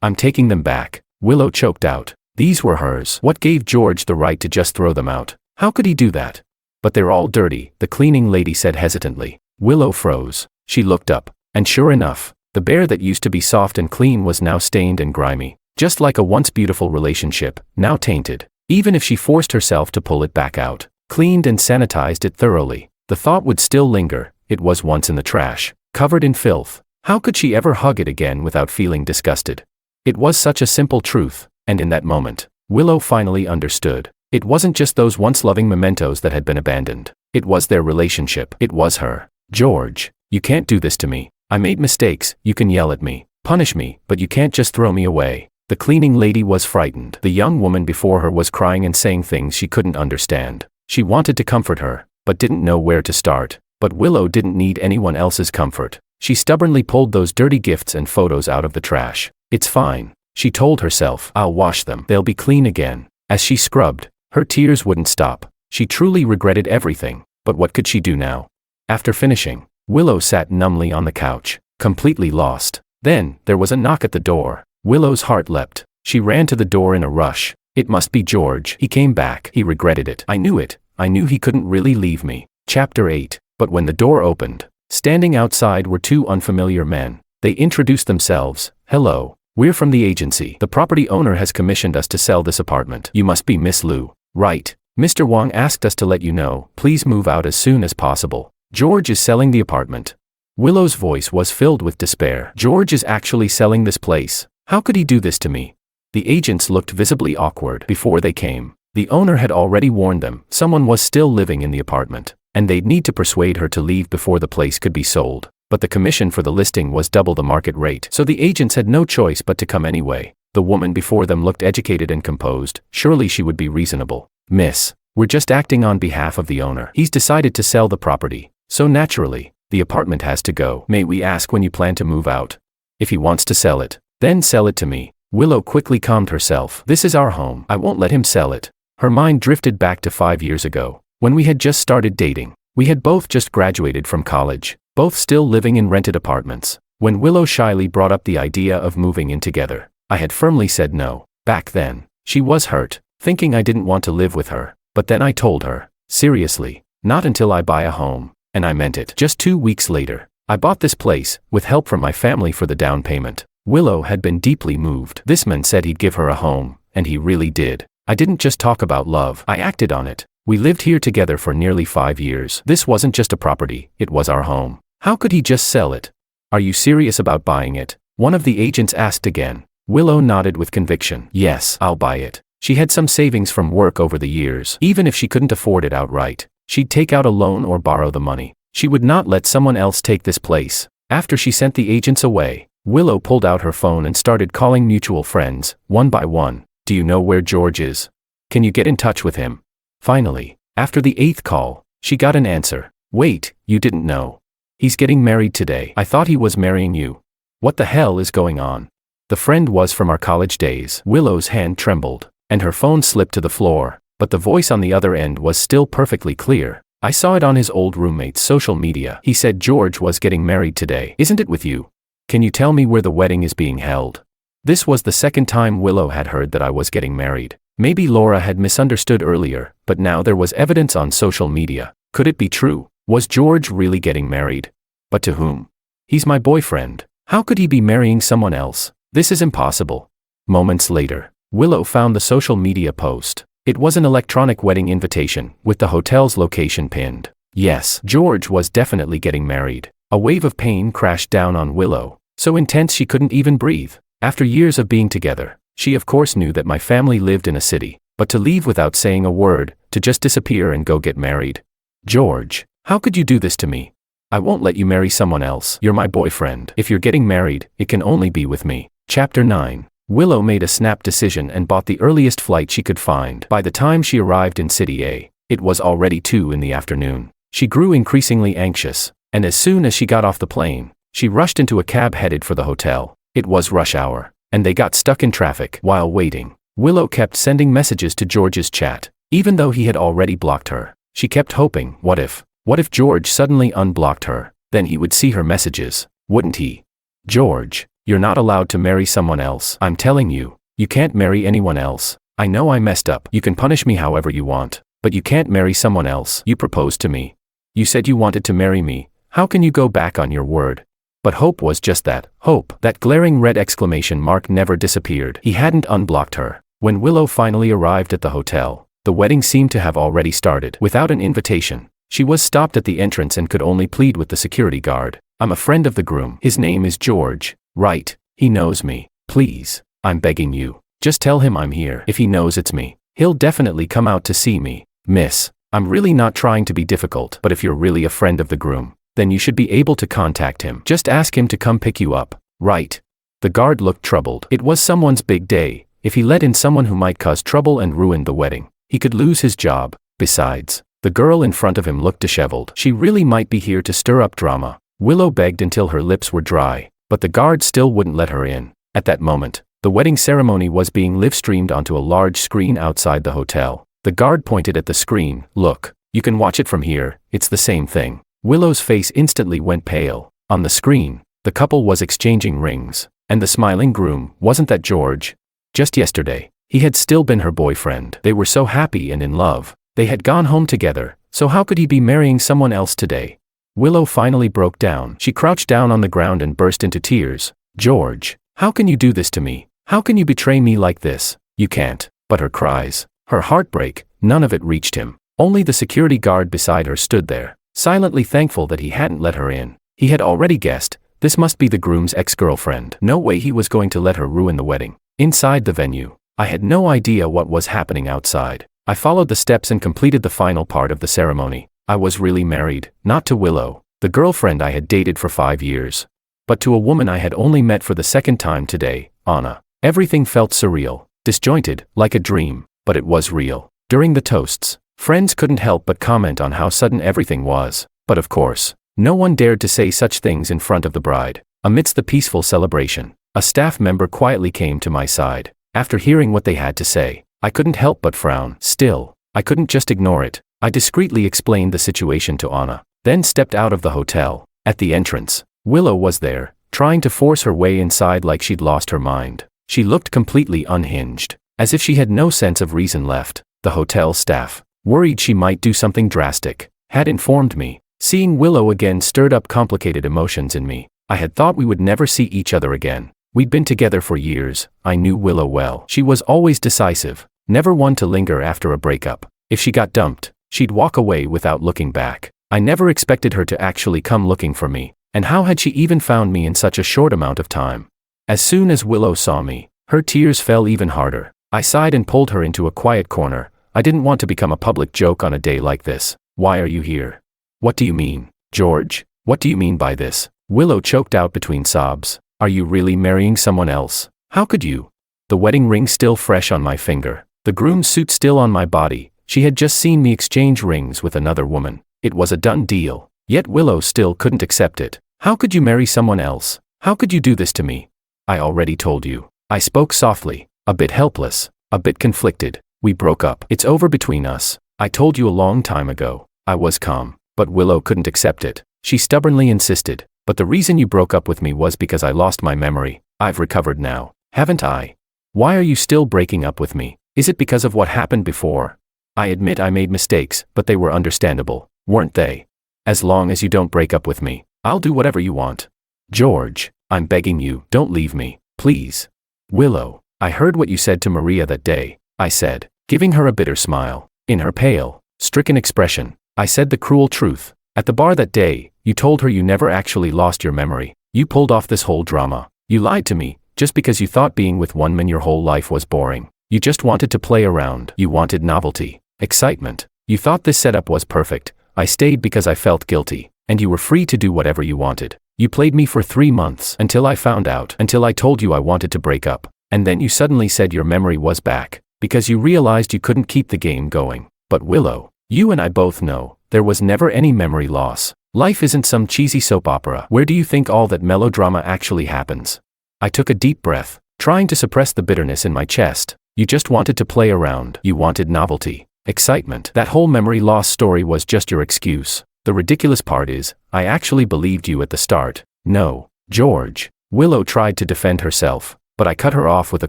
I'm taking them back, Willow choked out. These were hers. What gave George the right to just throw them out? How could he do that? But they're all dirty, the cleaning lady said hesitantly. Willow froze. She looked up, and sure enough, the bear that used to be soft and clean was now stained and grimy. Just like a once beautiful relationship, now tainted. Even if she forced herself to pull it back out, cleaned and sanitized it thoroughly, the thought would still linger. It was once in the trash, covered in filth. How could she ever hug it again without feeling disgusted? It was such a simple truth, and in that moment, Willow finally understood. It wasn't just those once loving mementos that had been abandoned. It was their relationship. It was her. George, you can't do this to me. I made mistakes. You can yell at me, punish me, but you can't just throw me away. The cleaning lady was frightened. The young woman before her was crying and saying things she couldn't understand. She wanted to comfort her, but didn't know where to start. But Willow didn't need anyone else's comfort. She stubbornly pulled those dirty gifts and photos out of the trash. It's fine, she told herself. I'll wash them. They'll be clean again. As she scrubbed, her tears wouldn't stop. She truly regretted everything, but what could she do now? After finishing, Willow sat numbly on the couch, completely lost. Then, there was a knock at the door. Willow's heart leapt. She ran to the door in a rush. It must be George. He came back. He regretted it. I knew it. I knew he couldn't really leave me. Chapter 8. But when the door opened, standing outside were 2 unfamiliar men. They introduced themselves. Hello. We're from the agency. The property owner has commissioned us to sell this apartment. You must be Miss Liu, right? Mr. Wang asked us to let you know. Please move out as soon as possible. George is selling the apartment. Willow's voice was filled with despair. George is actually selling this place. How could he do this to me? The agents looked visibly awkward before they came. The owner had already warned them someone was still living in the apartment, and they'd need to persuade her to leave before the place could be sold. But the commission for the listing was double the market rate, so the agents had no choice but to come anyway. The woman before them looked educated and composed. Surely she would be reasonable. Miss, we're just acting on behalf of the owner. He's decided to sell the property, so naturally, the apartment has to go. May we ask when you plan to move out? If he wants to sell it, then sell it to me. Willow quickly calmed herself. This is our home. I won't let him sell it. Her mind drifted back to 5 years ago, when we had just started dating. We had both just graduated from college, both still living in rented apartments. When Willow shyly brought up the idea of moving in together, I had firmly said no. Back then, she was hurt, thinking I didn't want to live with her. But then I told her, seriously, not until I buy a home, and I meant it. Just 2 weeks later, I bought this place, with help from my family for the down payment. Willow had been deeply moved. This man said he'd give her a home, and he really did. I didn't just talk about love, I acted on it. We lived here together for nearly 5 years. This wasn't just a property, it was our home. How could he just sell it? Are you serious about buying it? One of the agents asked again. Willow nodded with conviction. Yes, I'll buy it. She had some savings from work over the years. Even if she couldn't afford it outright, she'd take out a loan or borrow the money. She would not let someone else take this place. After she sent the agents away, Willow pulled out her phone and started calling mutual friends, one by one. Do you know where George is? Can you get in touch with him? Finally, after the 8th call, she got an answer. Wait, you didn't know? He's getting married today. I thought he was marrying you. What the hell is going on? The friend was from our college days. Willow's hand trembled, and her phone slipped to the floor, but the voice on the other end was still perfectly clear. I saw it on his old roommate's social media. He said George was getting married today. Isn't it with you? Can you tell me where the wedding is being held? This was the second time Willow had heard that I was getting married. Maybe Laura had misunderstood earlier, but now there was evidence on social media. Could it be true? Was George really getting married? But to whom? He's my boyfriend. How could he be marrying someone else? This is impossible. Moments later, Willow found the social media post. It was an electronic wedding invitation, with the hotel's location pinned. Yes, George was definitely getting married. A wave of pain crashed down on Willow, so intense she couldn't even breathe. After years of being together, she of course knew that my family lived in a city, but to leave without saying a word, to just disappear and go get married. George, how could you do this to me? I won't let you marry someone else. You're my boyfriend. If you're getting married, it can only be with me. Chapter 9. Willow made a snap decision and bought the earliest flight she could find. By the time she arrived in City A, it was already 2 in the afternoon. She grew increasingly anxious, and as soon as she got off the plane, she rushed into a cab headed for the hotel. It was rush hour, and they got stuck in traffic. While waiting, Willow kept sending messages to George's chat, even though he had already blocked her. She kept hoping, what if George suddenly unblocked her? Then he would see her messages, wouldn't he? George, you're not allowed to marry someone else. I'm telling you, you can't marry anyone else. I know I messed up. You can punish me however you want, but you can't marry someone else. You proposed to me. You said you wanted to marry me. How can you go back on your word? But hope was just that, hope. That glaring red exclamation mark never disappeared. He hadn't unblocked her. When Willow finally arrived at the hotel, the wedding seemed to have already started. Without an invitation, she was stopped at the entrance and could only plead with the security guard. I'm a friend of the groom. His name is George. Right, he knows me. Please, I'm begging you. Just tell him I'm here. If he knows it's me, he'll definitely come out to see me. Miss, I'm really not trying to be difficult, but if you're really a friend of the groom, then you should be able to contact him. Just ask him to come pick you up, right? The guard looked troubled. It was someone's big day. If he let in someone who might cause trouble and ruin the wedding, he could lose his job. Besides, the girl in front of him looked disheveled. She really might be here to stir up drama. Willow begged until her lips were dry, but the guard still wouldn't let her in. At that moment, the wedding ceremony was being live-streamed onto a large screen outside the hotel. The guard pointed at the screen. Look, you can watch it from here. It's the same thing. Willow's face instantly went pale. On the screen, the couple was exchanging rings, and the smiling groom, wasn't that George? Just yesterday, he had still been her boyfriend. They were so happy and in love. They had gone home together, so how could he be marrying someone else today? Willow finally broke down. She crouched down on the ground and burst into tears. George, how can you do this to me? How can you betray me like this? You can't. But her cries, her heartbreak, none of it reached him. Only the security guard beside her stood there, silently thankful that he hadn't let her in. He had already guessed, this must be the groom's ex-girlfriend. No way he was going to let her ruin the wedding. Inside the venue, I had no idea what was happening outside. I followed the steps and completed the final part of the ceremony. I was really married, not to Willow, the girlfriend I had dated for 5 years, but to a woman I had only met for the second time today, Anna. Everything felt surreal, disjointed, like a dream, but it was real. During the toasts, friends couldn't help but comment on how sudden everything was, but of course, no one dared to say such things in front of the bride. Amidst the peaceful celebration, a staff member quietly came to my side. After hearing what they had to say, I couldn't help but frown. Still, I couldn't just ignore it. I discreetly explained the situation to Anna, then stepped out of the hotel. At the entrance, Willow was there, trying to force her way inside like she'd lost her mind. She looked completely unhinged, as if she had no sense of reason left. The hotel staff, worried she might do something drastic, had informed me. Seeing Willow again stirred up complicated emotions in me. I had thought we would never see each other again. We'd been together for years. I knew Willow well. She was always decisive, never one to linger after a breakup. If she got dumped, she'd walk away without looking back. I never expected her to actually come looking for me, and how had she even found me in such a short amount of time? As soon as Willow saw me, her tears fell even harder. I sighed and pulled her into a quiet corner. I didn't want to become a public joke on a day like this. Why are you here? What do you mean, George? What do you mean by this? Willow choked out between sobs. Are you really marrying someone else? How could you? The wedding ring still fresh on my finger, the groom's suit still on my body. She had just seen me exchange rings with another woman. It was a done deal. Yet Willow still couldn't accept it. How could you marry someone else? How could you do this to me? I already told you. I spoke softly, a bit helpless, a bit conflicted. We broke up. It's over between us. I told you a long time ago. I was calm, but Willow couldn't accept it. She stubbornly insisted. But the reason you broke up with me was because I lost my memory. I've recovered now, haven't I? Why are you still breaking up with me? Is it because of what happened before? I admit I made mistakes, but they were understandable, weren't they? As long as you don't break up with me, I'll do whatever you want. George, I'm begging you, don't leave me, please. Willow, I heard what you said to Maria that day, I said, giving her a bitter smile. In her pale, stricken expression, I said the cruel truth. At the bar that day, you told her you never actually lost your memory. You pulled off this whole drama. You lied to me, just because you thought being with one man your whole life was boring. You just wanted to play around. You wanted novelty, excitement. You thought this setup was perfect. I stayed because I felt guilty, and you were free to do whatever you wanted. You played me for 3 months until I found out, until I told you I wanted to break up. And then you suddenly said your memory was back, because you realized you couldn't keep the game going. But Willow, you and I both know, there was never any memory loss. Life isn't some cheesy soap opera. Where do you think all that melodrama actually happens? I took a deep breath, trying to suppress the bitterness in my chest. You just wanted to play around. You wanted novelty, excitement. That whole memory loss story was just your excuse. The ridiculous part is, I actually believed you at the start. No, George. Willow tried to defend herself, but I cut her off with a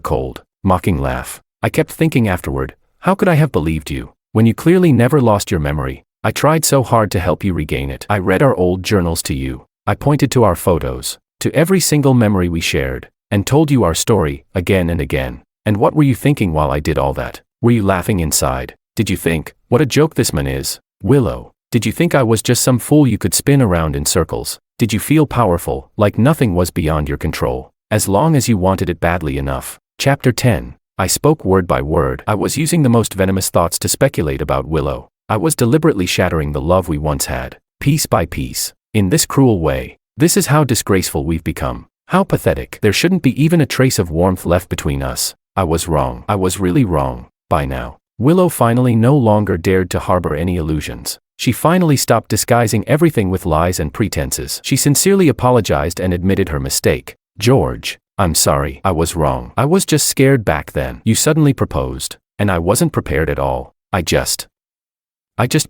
cold, mocking laugh. I kept thinking afterward, how could I have believed you, when you clearly never lost your memory? I tried so hard to help you regain it. I read our old journals to you. I pointed to our photos, to every single memory we shared, and told you our story, again and again. And what were you thinking while I did all that? Were you laughing inside? Did you think, what a joke this man is? Willow, did you think I was just some fool you could spin around in circles? Did you feel powerful, like nothing was beyond your control, as long as you wanted it badly enough? Chapter 10. I spoke word by word. I was using the most venomous thoughts to speculate about Willow. I was deliberately shattering the love we once had, piece by piece. In this cruel way. This is how disgraceful we've become. How pathetic. There shouldn't be even a trace of warmth left between us. I was wrong. I was really wrong. By now, Willow finally no longer dared to harbor any illusions. She finally stopped disguising everything with lies and pretenses. She sincerely apologized and admitted her mistake. George, I'm sorry. I was wrong. I was just scared back then. You suddenly proposed, and I wasn't prepared at all. I just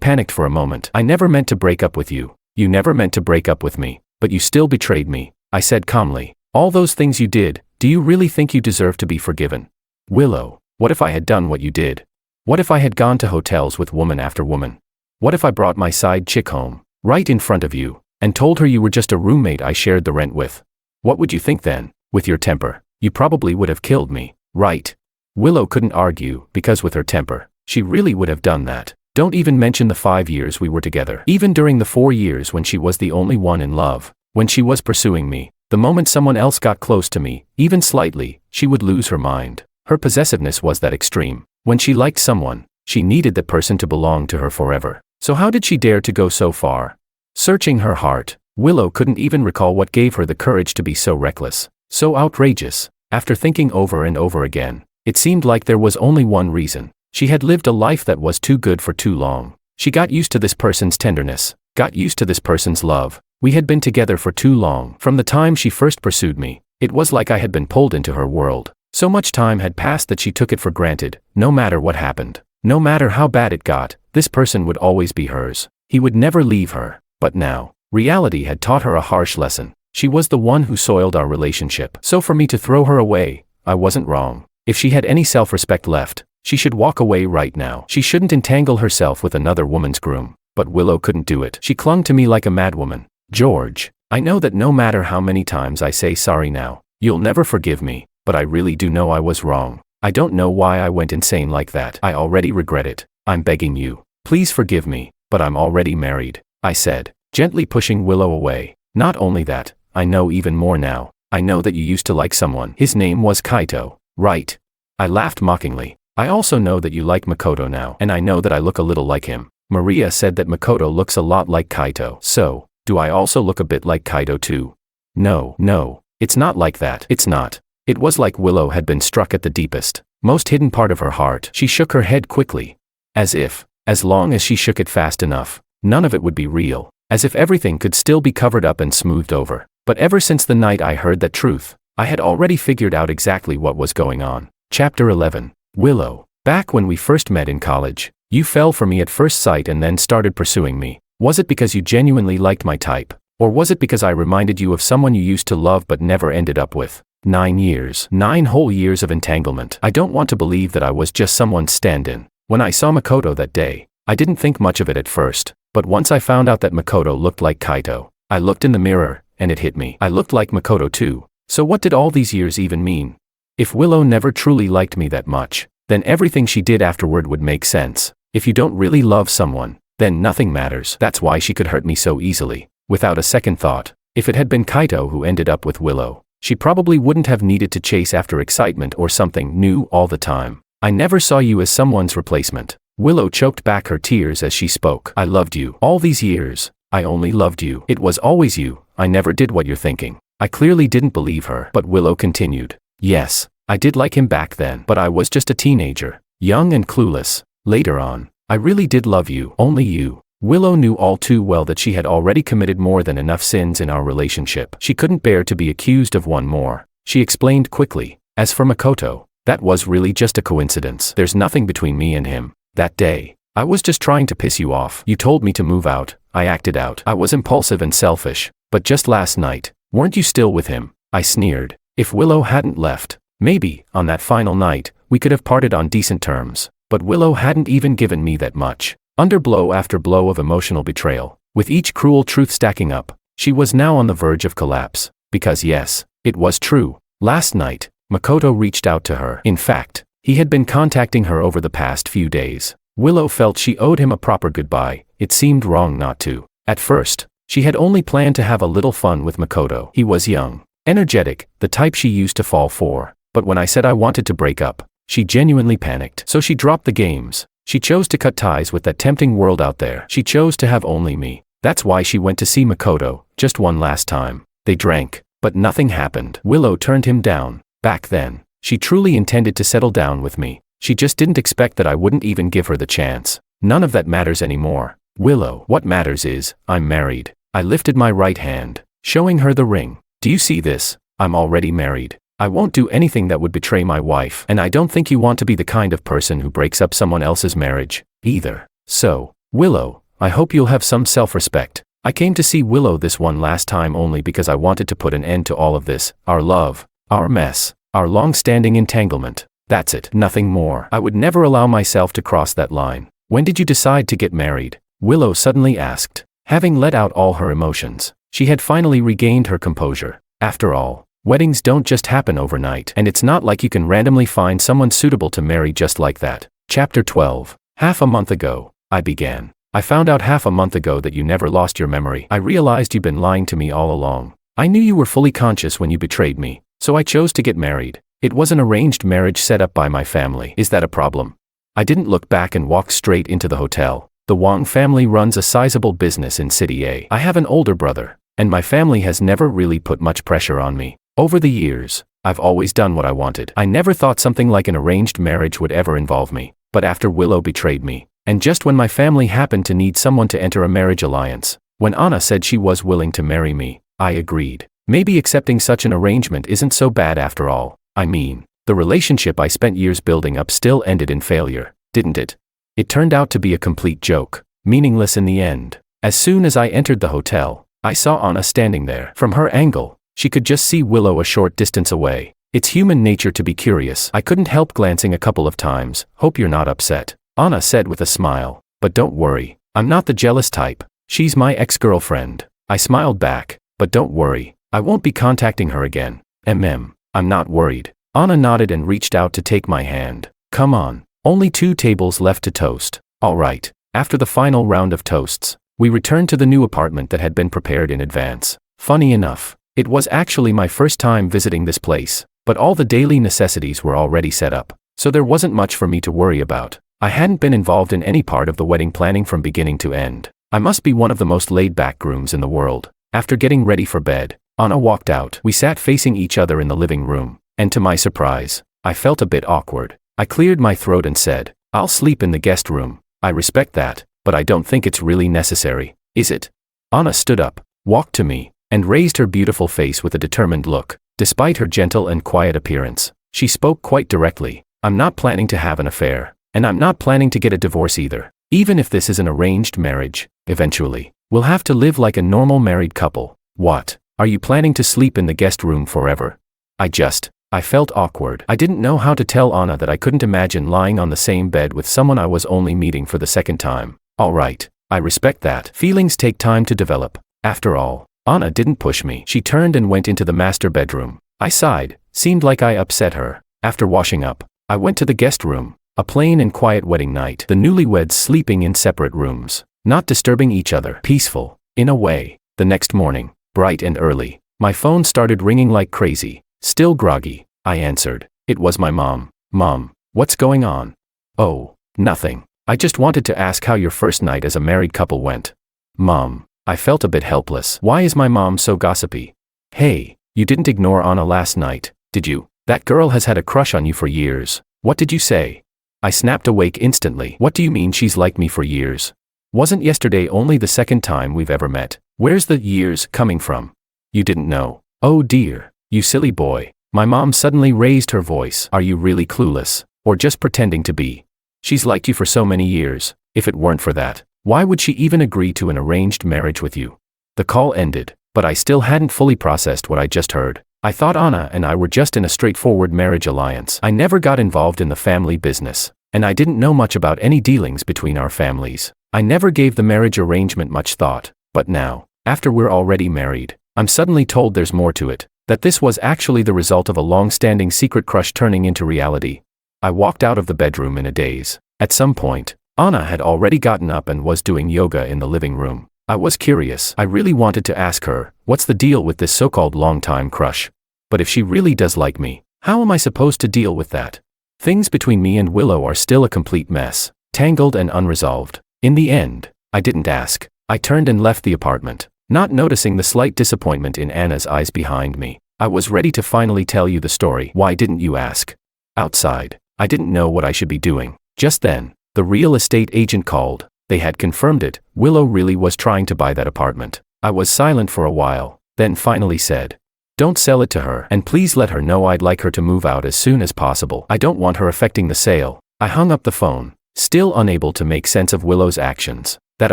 panicked for a moment. I never meant to break up with you. You never meant to break up with me, but you still betrayed me. I said calmly. All those things you did, do you really think you deserve to be forgiven? Willow, what if I had done what you did? What if I had gone to hotels with woman after woman? What if I brought my side chick home, right in front of you, and told her you were just a roommate I shared the rent with? What would you think then? With your temper, you probably would have killed me, right? Willow couldn't argue, because with her temper, she really would have done that. Don't even mention the 5 years we were together. Even during the 4 years when she was the only one in love, when she was pursuing me, the moment someone else got close to me, even slightly, she would lose her mind. Her possessiveness was that extreme. When she liked someone, she needed that person to belong to her forever. So how did she dare to go so far? Searching her heart, Willow couldn't even recall what gave her the courage to be so reckless, so outrageous. After thinking over and over again, it seemed like there was only one reason. She had lived a life that was too good for too long. She got used to this person's tenderness, got used to this person's love. We had been together for too long. From the time she first pursued me, it was like I had been pulled into her world. So much time had passed that she took it for granted. No matter what happened, no matter how bad it got, this person would always be hers. He would never leave her. But now, reality had taught her a harsh lesson. She was the one who soiled our relationship. So for me to throw her away, I wasn't wrong. If she had any self-respect left, she should walk away right now. She shouldn't entangle herself with another woman's groom. But Willow couldn't do it. She clung to me like a madwoman. George, I know that no matter how many times I say sorry now, you'll never forgive me, but I really do know I was wrong. I don't know why I went insane like that. I already regret it. I'm begging you. Please forgive me, but I'm already married, I said, gently pushing Willow away. Not only that, I know even more now. I know that you used to like someone. His name was Kaito, right? I laughed mockingly. I also know that you like Makoto now, and I know that I look a little like him. Maria said that Makoto looks a lot like Kaito. So, do I also look a bit like Kaito too? No, it's not like that. It's not. It was like Willow had been struck at the deepest, most hidden part of her heart. She shook her head quickly. As if, as long as she shook it fast enough, none of it would be real. As if everything could still be covered up and smoothed over. But ever since the night I heard that truth, I had already figured out exactly what was going on. Chapter 11. Willow. Back when we first met in college, you fell for me at first sight and then started pursuing me. Was it because you genuinely liked my type? Or was it because I reminded you of someone you used to love but never ended up with? 9 years. 9 whole years of entanglement. I don't want to believe that I was just someone's stand-in. When I saw Makoto that day, I didn't think much of it at first, but once I found out that Makoto looked like Kaito, I looked in the mirror, and it hit me. I looked like Makoto too. So what did all these years even mean? If Willow never truly liked me that much, then everything she did afterward would make sense. If you don't really love someone, then nothing matters. That's why she could hurt me so easily, without a second thought. If it had been Kaito who ended up with Willow, she probably wouldn't have needed to chase after excitement or something new all the time. I never saw you as someone's replacement. Willow choked back her tears as she spoke. I loved you. All these years, I only loved you. It was always you. I never did what you're thinking. I clearly didn't believe her, but Willow continued. Yes, I did like him back then, but I was just a teenager, young and clueless. Later on, I really did love you, only you. Willow knew all too well that she had already committed more than enough sins in our relationship. She couldn't bear to be accused of one more. She explained quickly. As for Makoto, that was really just a coincidence. There's nothing between me and him. That day, I was just trying to piss you off. You told me to move out. I acted out. I was impulsive and selfish. But just last night, weren't you still with him? I sneered. If Willow hadn't left, maybe, on that final night, we could have parted on decent terms. But Willow hadn't even given me that much. Under blow after blow of emotional betrayal, with each cruel truth stacking up, she was now on the verge of collapse. Because yes, it was true. Last night, Makoto reached out to her. In fact, he had been contacting her over the past few days. Willow felt she owed him a proper goodbye. It seemed wrong not to. At first, she had only planned to have a little fun with Makoto. He was young, energetic, the type she used to fall for. But when I said I wanted to break up, she genuinely panicked. So she dropped the games. She chose to cut ties with that tempting world out there. She chose to have only me. That's why she went to see Makoto, just one last time. They drank, but nothing happened. Willow turned him down. Back then, she truly intended to settle down with me. She just didn't expect that I wouldn't even give her the chance. None of that matters anymore. Willow, what matters is, I'm married. I lifted my right hand, showing her the ring. Do you see this? I'm already married. I won't do anything that would betray my wife, and I don't think you want to be the kind of person who breaks up someone else's marriage, either. So, Willow, I hope you'll have some self-respect. I came to see Willow this one last time only because I wanted to put an end to all of this, our love, our mess, our long-standing entanglement. That's it, nothing more. I would never allow myself to cross that line. When did you decide to get married? Willow suddenly asked. Having let out all her emotions, she had finally regained her composure. After all, weddings don't just happen overnight, and it's not like you can randomly find someone suitable to marry just like that. Chapter 12. Half a month ago, I began. I found out half a month ago that you never lost your memory. I realized you've been lying to me all along. I knew you were fully conscious when you betrayed me, so I chose to get married. It was an arranged marriage set up by my family. Is that a problem? I didn't look back and walked straight into the hotel. The Wang family runs a sizable business in City A. I have an older brother, and my family has never really put much pressure on me. Over the years, I've always done what I wanted. I never thought something like an arranged marriage would ever involve me. But after Willow betrayed me, and just when my family happened to need someone to enter a marriage alliance, when Anna said she was willing to marry me, I agreed. Maybe accepting such an arrangement isn't so bad after all. I mean, the relationship I spent years building up still ended in failure, didn't it? It turned out to be a complete joke, meaningless in the end. As soon as I entered the hotel, I saw Anna standing there. From her angle, she could just see Willow a short distance away. It's human nature to be curious. I couldn't help glancing a couple of times. Hope you're not upset, Anna said with a smile. But don't worry, I'm not the jealous type. She's my ex-girlfriend. I smiled back. But don't worry, I won't be contacting her again. I'm not worried. Anna nodded and reached out to take my hand. Come on, only 2 tables left to toast. All right. After the final round of toasts, we returned to the new apartment that had been prepared in advance. Funny enough, it was actually my first time visiting this place, but all the daily necessities were already set up, so there wasn't much for me to worry about. I hadn't been involved in any part of the wedding planning from beginning to end. I must be one of the most laid-back grooms in the world. After getting ready for bed, Anna walked out. We sat facing each other in the living room, and to my surprise, I felt a bit awkward. I cleared my throat and said, I'll sleep in the guest room. I respect that, but I don't think it's really necessary, is it? Anna stood up, walked to me, and raised her beautiful face with a determined look. Despite her gentle and quiet appearance, she spoke quite directly. I'm not planning to have an affair, and I'm not planning to get a divorce either. Even if this is an arranged marriage, eventually, We'll have to live like a normal married couple. What? Are you planning to sleep in the guest room forever? I felt awkward. I didn't know how to tell Anna that I couldn't imagine lying on the same bed with someone I was only meeting for the second time. All right, I respect that. Feelings take time to develop. After all, Anna didn't push me. She turned and went into the master bedroom. I sighed. Seemed like I upset her. After washing up, I went to the guest room. A plain and quiet wedding night. The newlyweds sleeping in separate rooms, not disturbing each other. Peaceful, in a way. The next morning, bright and early, my phone started ringing like crazy. Still groggy, I answered. It was my mom. Mom, what's going on? Oh, nothing. I just wanted to ask how your first night as a married couple went. Mom, I felt a bit helpless. Why is my mom so gossipy? Hey, you didn't ignore Anna last night, did you? That girl has had a crush on you for years. What did you say? I snapped awake instantly. What do you mean she's liked me for years? Wasn't yesterday only the second time we've ever met? Where's the years coming from? You didn't know. Oh dear, you silly boy. My mom suddenly raised her voice. Are you really clueless? Or just pretending to be? She's liked you for so many years. If it weren't for that, why would she even agree to an arranged marriage with you? The call ended, but I still hadn't fully processed what I just heard. I thought Anna and I were just in a straightforward marriage alliance. I never got involved in the family business, and I didn't know much about any dealings between our families. I never gave the marriage arrangement much thought, but now, after we're already married, I'm suddenly told there's more to it, that this was actually the result of a long-standing secret crush turning into reality. I walked out of the bedroom in a daze. At some point, Anna had already gotten up and was doing yoga in the living room. I was curious. I really wanted to ask her, what's the deal with this so-called long-time crush? But if she really does like me, how am I supposed to deal with that? Things between me and Willow are still a complete mess, tangled and unresolved. In the end, I didn't ask. I turned and left the apartment, not noticing the slight disappointment in Anna's eyes behind me. I was ready to finally tell you the story. Why didn't you ask? Outside, I didn't know what I should be doing. Just then, the real estate agent called. They had confirmed it. Willow really was trying to buy that apartment. I was silent for a while, then finally said, "Don't sell it to her, and please let her know I'd like her to move out as soon as possible. I don't want her affecting the sale." I hung up the phone, still unable to make sense of Willow's actions. That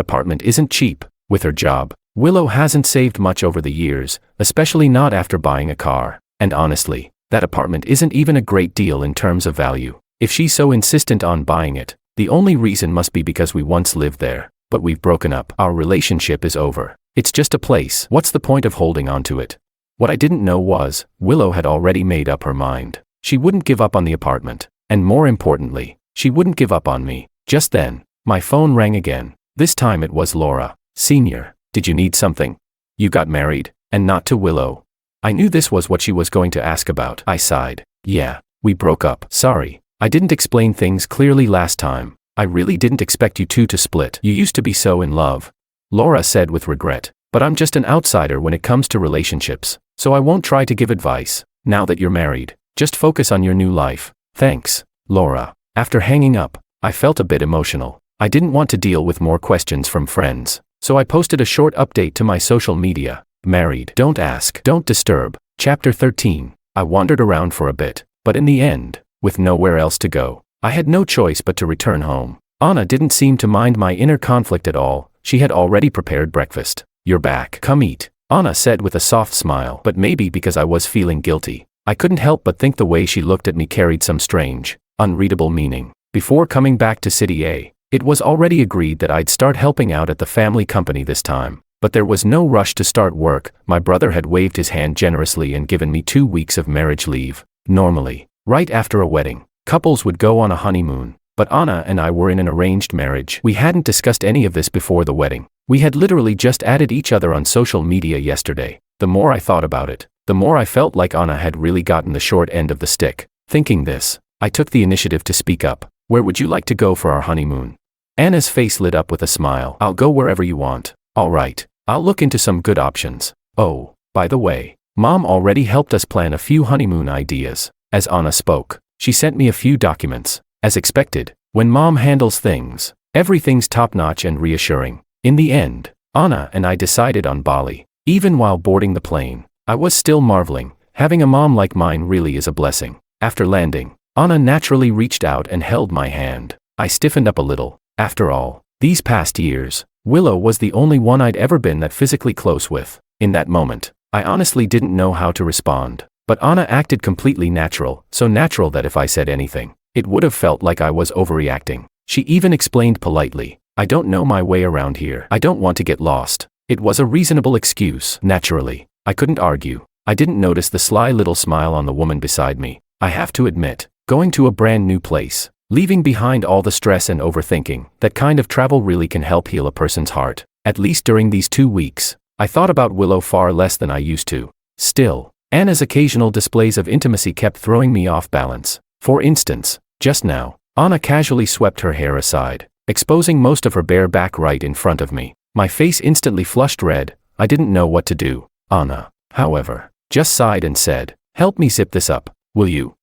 apartment isn't cheap. With her job, Willow hasn't saved much over the years, especially not after buying a car. And honestly, that apartment isn't even a great deal in terms of value. If she's so insistent on buying it, the only reason must be because we once lived there. But we've broken up. Our relationship is over. It's just a place. What's the point of holding on to it? What I didn't know was, Willow had already made up her mind. She wouldn't give up on the apartment. And more importantly, she wouldn't give up on me. Just then, my phone rang again. This time it was Laura. "Senior, did you need something? You got married, and not to Willow." I knew this was what she was going to ask about. I sighed. "Yeah, we broke up. Sorry. I didn't explain things clearly last time. I really didn't expect you two to split. You used to be so in love," Laura said with regret. "But I'm just an outsider when it comes to relationships, so I won't try to give advice. Now that you're married, just focus on your new life. Thanks, Laura." After hanging up, I felt a bit emotional. I didn't want to deal with more questions from friends, so I posted a short update to my social media. Married. Don't ask. Don't disturb. Chapter 13. I wandered around for a bit, but in the end, with nowhere else to go, I had no choice but to return home. Anna didn't seem to mind my inner conflict at all. She had already prepared breakfast. "You're back. Come eat," Anna said with a soft smile. But maybe because I was feeling guilty, I couldn't help but think the way she looked at me carried some strange, unreadable meaning. Before coming back to City A, it was already agreed that I'd start helping out at the family company this time. But there was no rush to start work. My brother had waved his hand generously and given me 2 weeks of marriage leave. Normally, right after a wedding, couples would go on a honeymoon. But Anna and I were in an arranged marriage. We hadn't discussed any of this before the wedding. We had literally just added each other on social media yesterday. The more I thought about it, the more I felt like Anna had really gotten the short end of the stick. Thinking this, I took the initiative to speak up. "Where would you like to go for our honeymoon?" Anna's face lit up with a smile. "I'll go wherever you want." "All right, I'll look into some good options. Oh, by the way, Mom already helped us plan a few honeymoon ideas." As Anna spoke, she sent me a few documents. As expected, when Mom handles things, everything's top-notch and reassuring. In the end, Anna and I decided on Bali. Even while boarding the plane, I was still marveling. Having a mom like mine really is a blessing. After landing, Anna naturally reached out and held my hand. I stiffened up a little. After all, these past years, Willow was the only one I'd ever been that physically close with. In that moment, I honestly didn't know how to respond. But Anna acted completely natural, so natural that if I said anything, it would have felt like I was overreacting. She even explained politely, "I don't know my way around here. I don't want to get lost." It was a reasonable excuse. Naturally, I couldn't argue. I didn't notice the sly little smile on the woman beside me. I have to admit, going to a brand new place, leaving behind all the stress and overthinking, that kind of travel really can help heal a person's heart. At least during these 2 weeks, I thought about Willow far less than I used to. Still, Anna's occasional displays of intimacy kept throwing me off balance. For instance, just now, Anna casually swept her hair aside, exposing most of her bare back right in front of me. My face instantly flushed red. I didn't know what to do. Anna, however, just sighed and said, "Help me zip this up, will you?"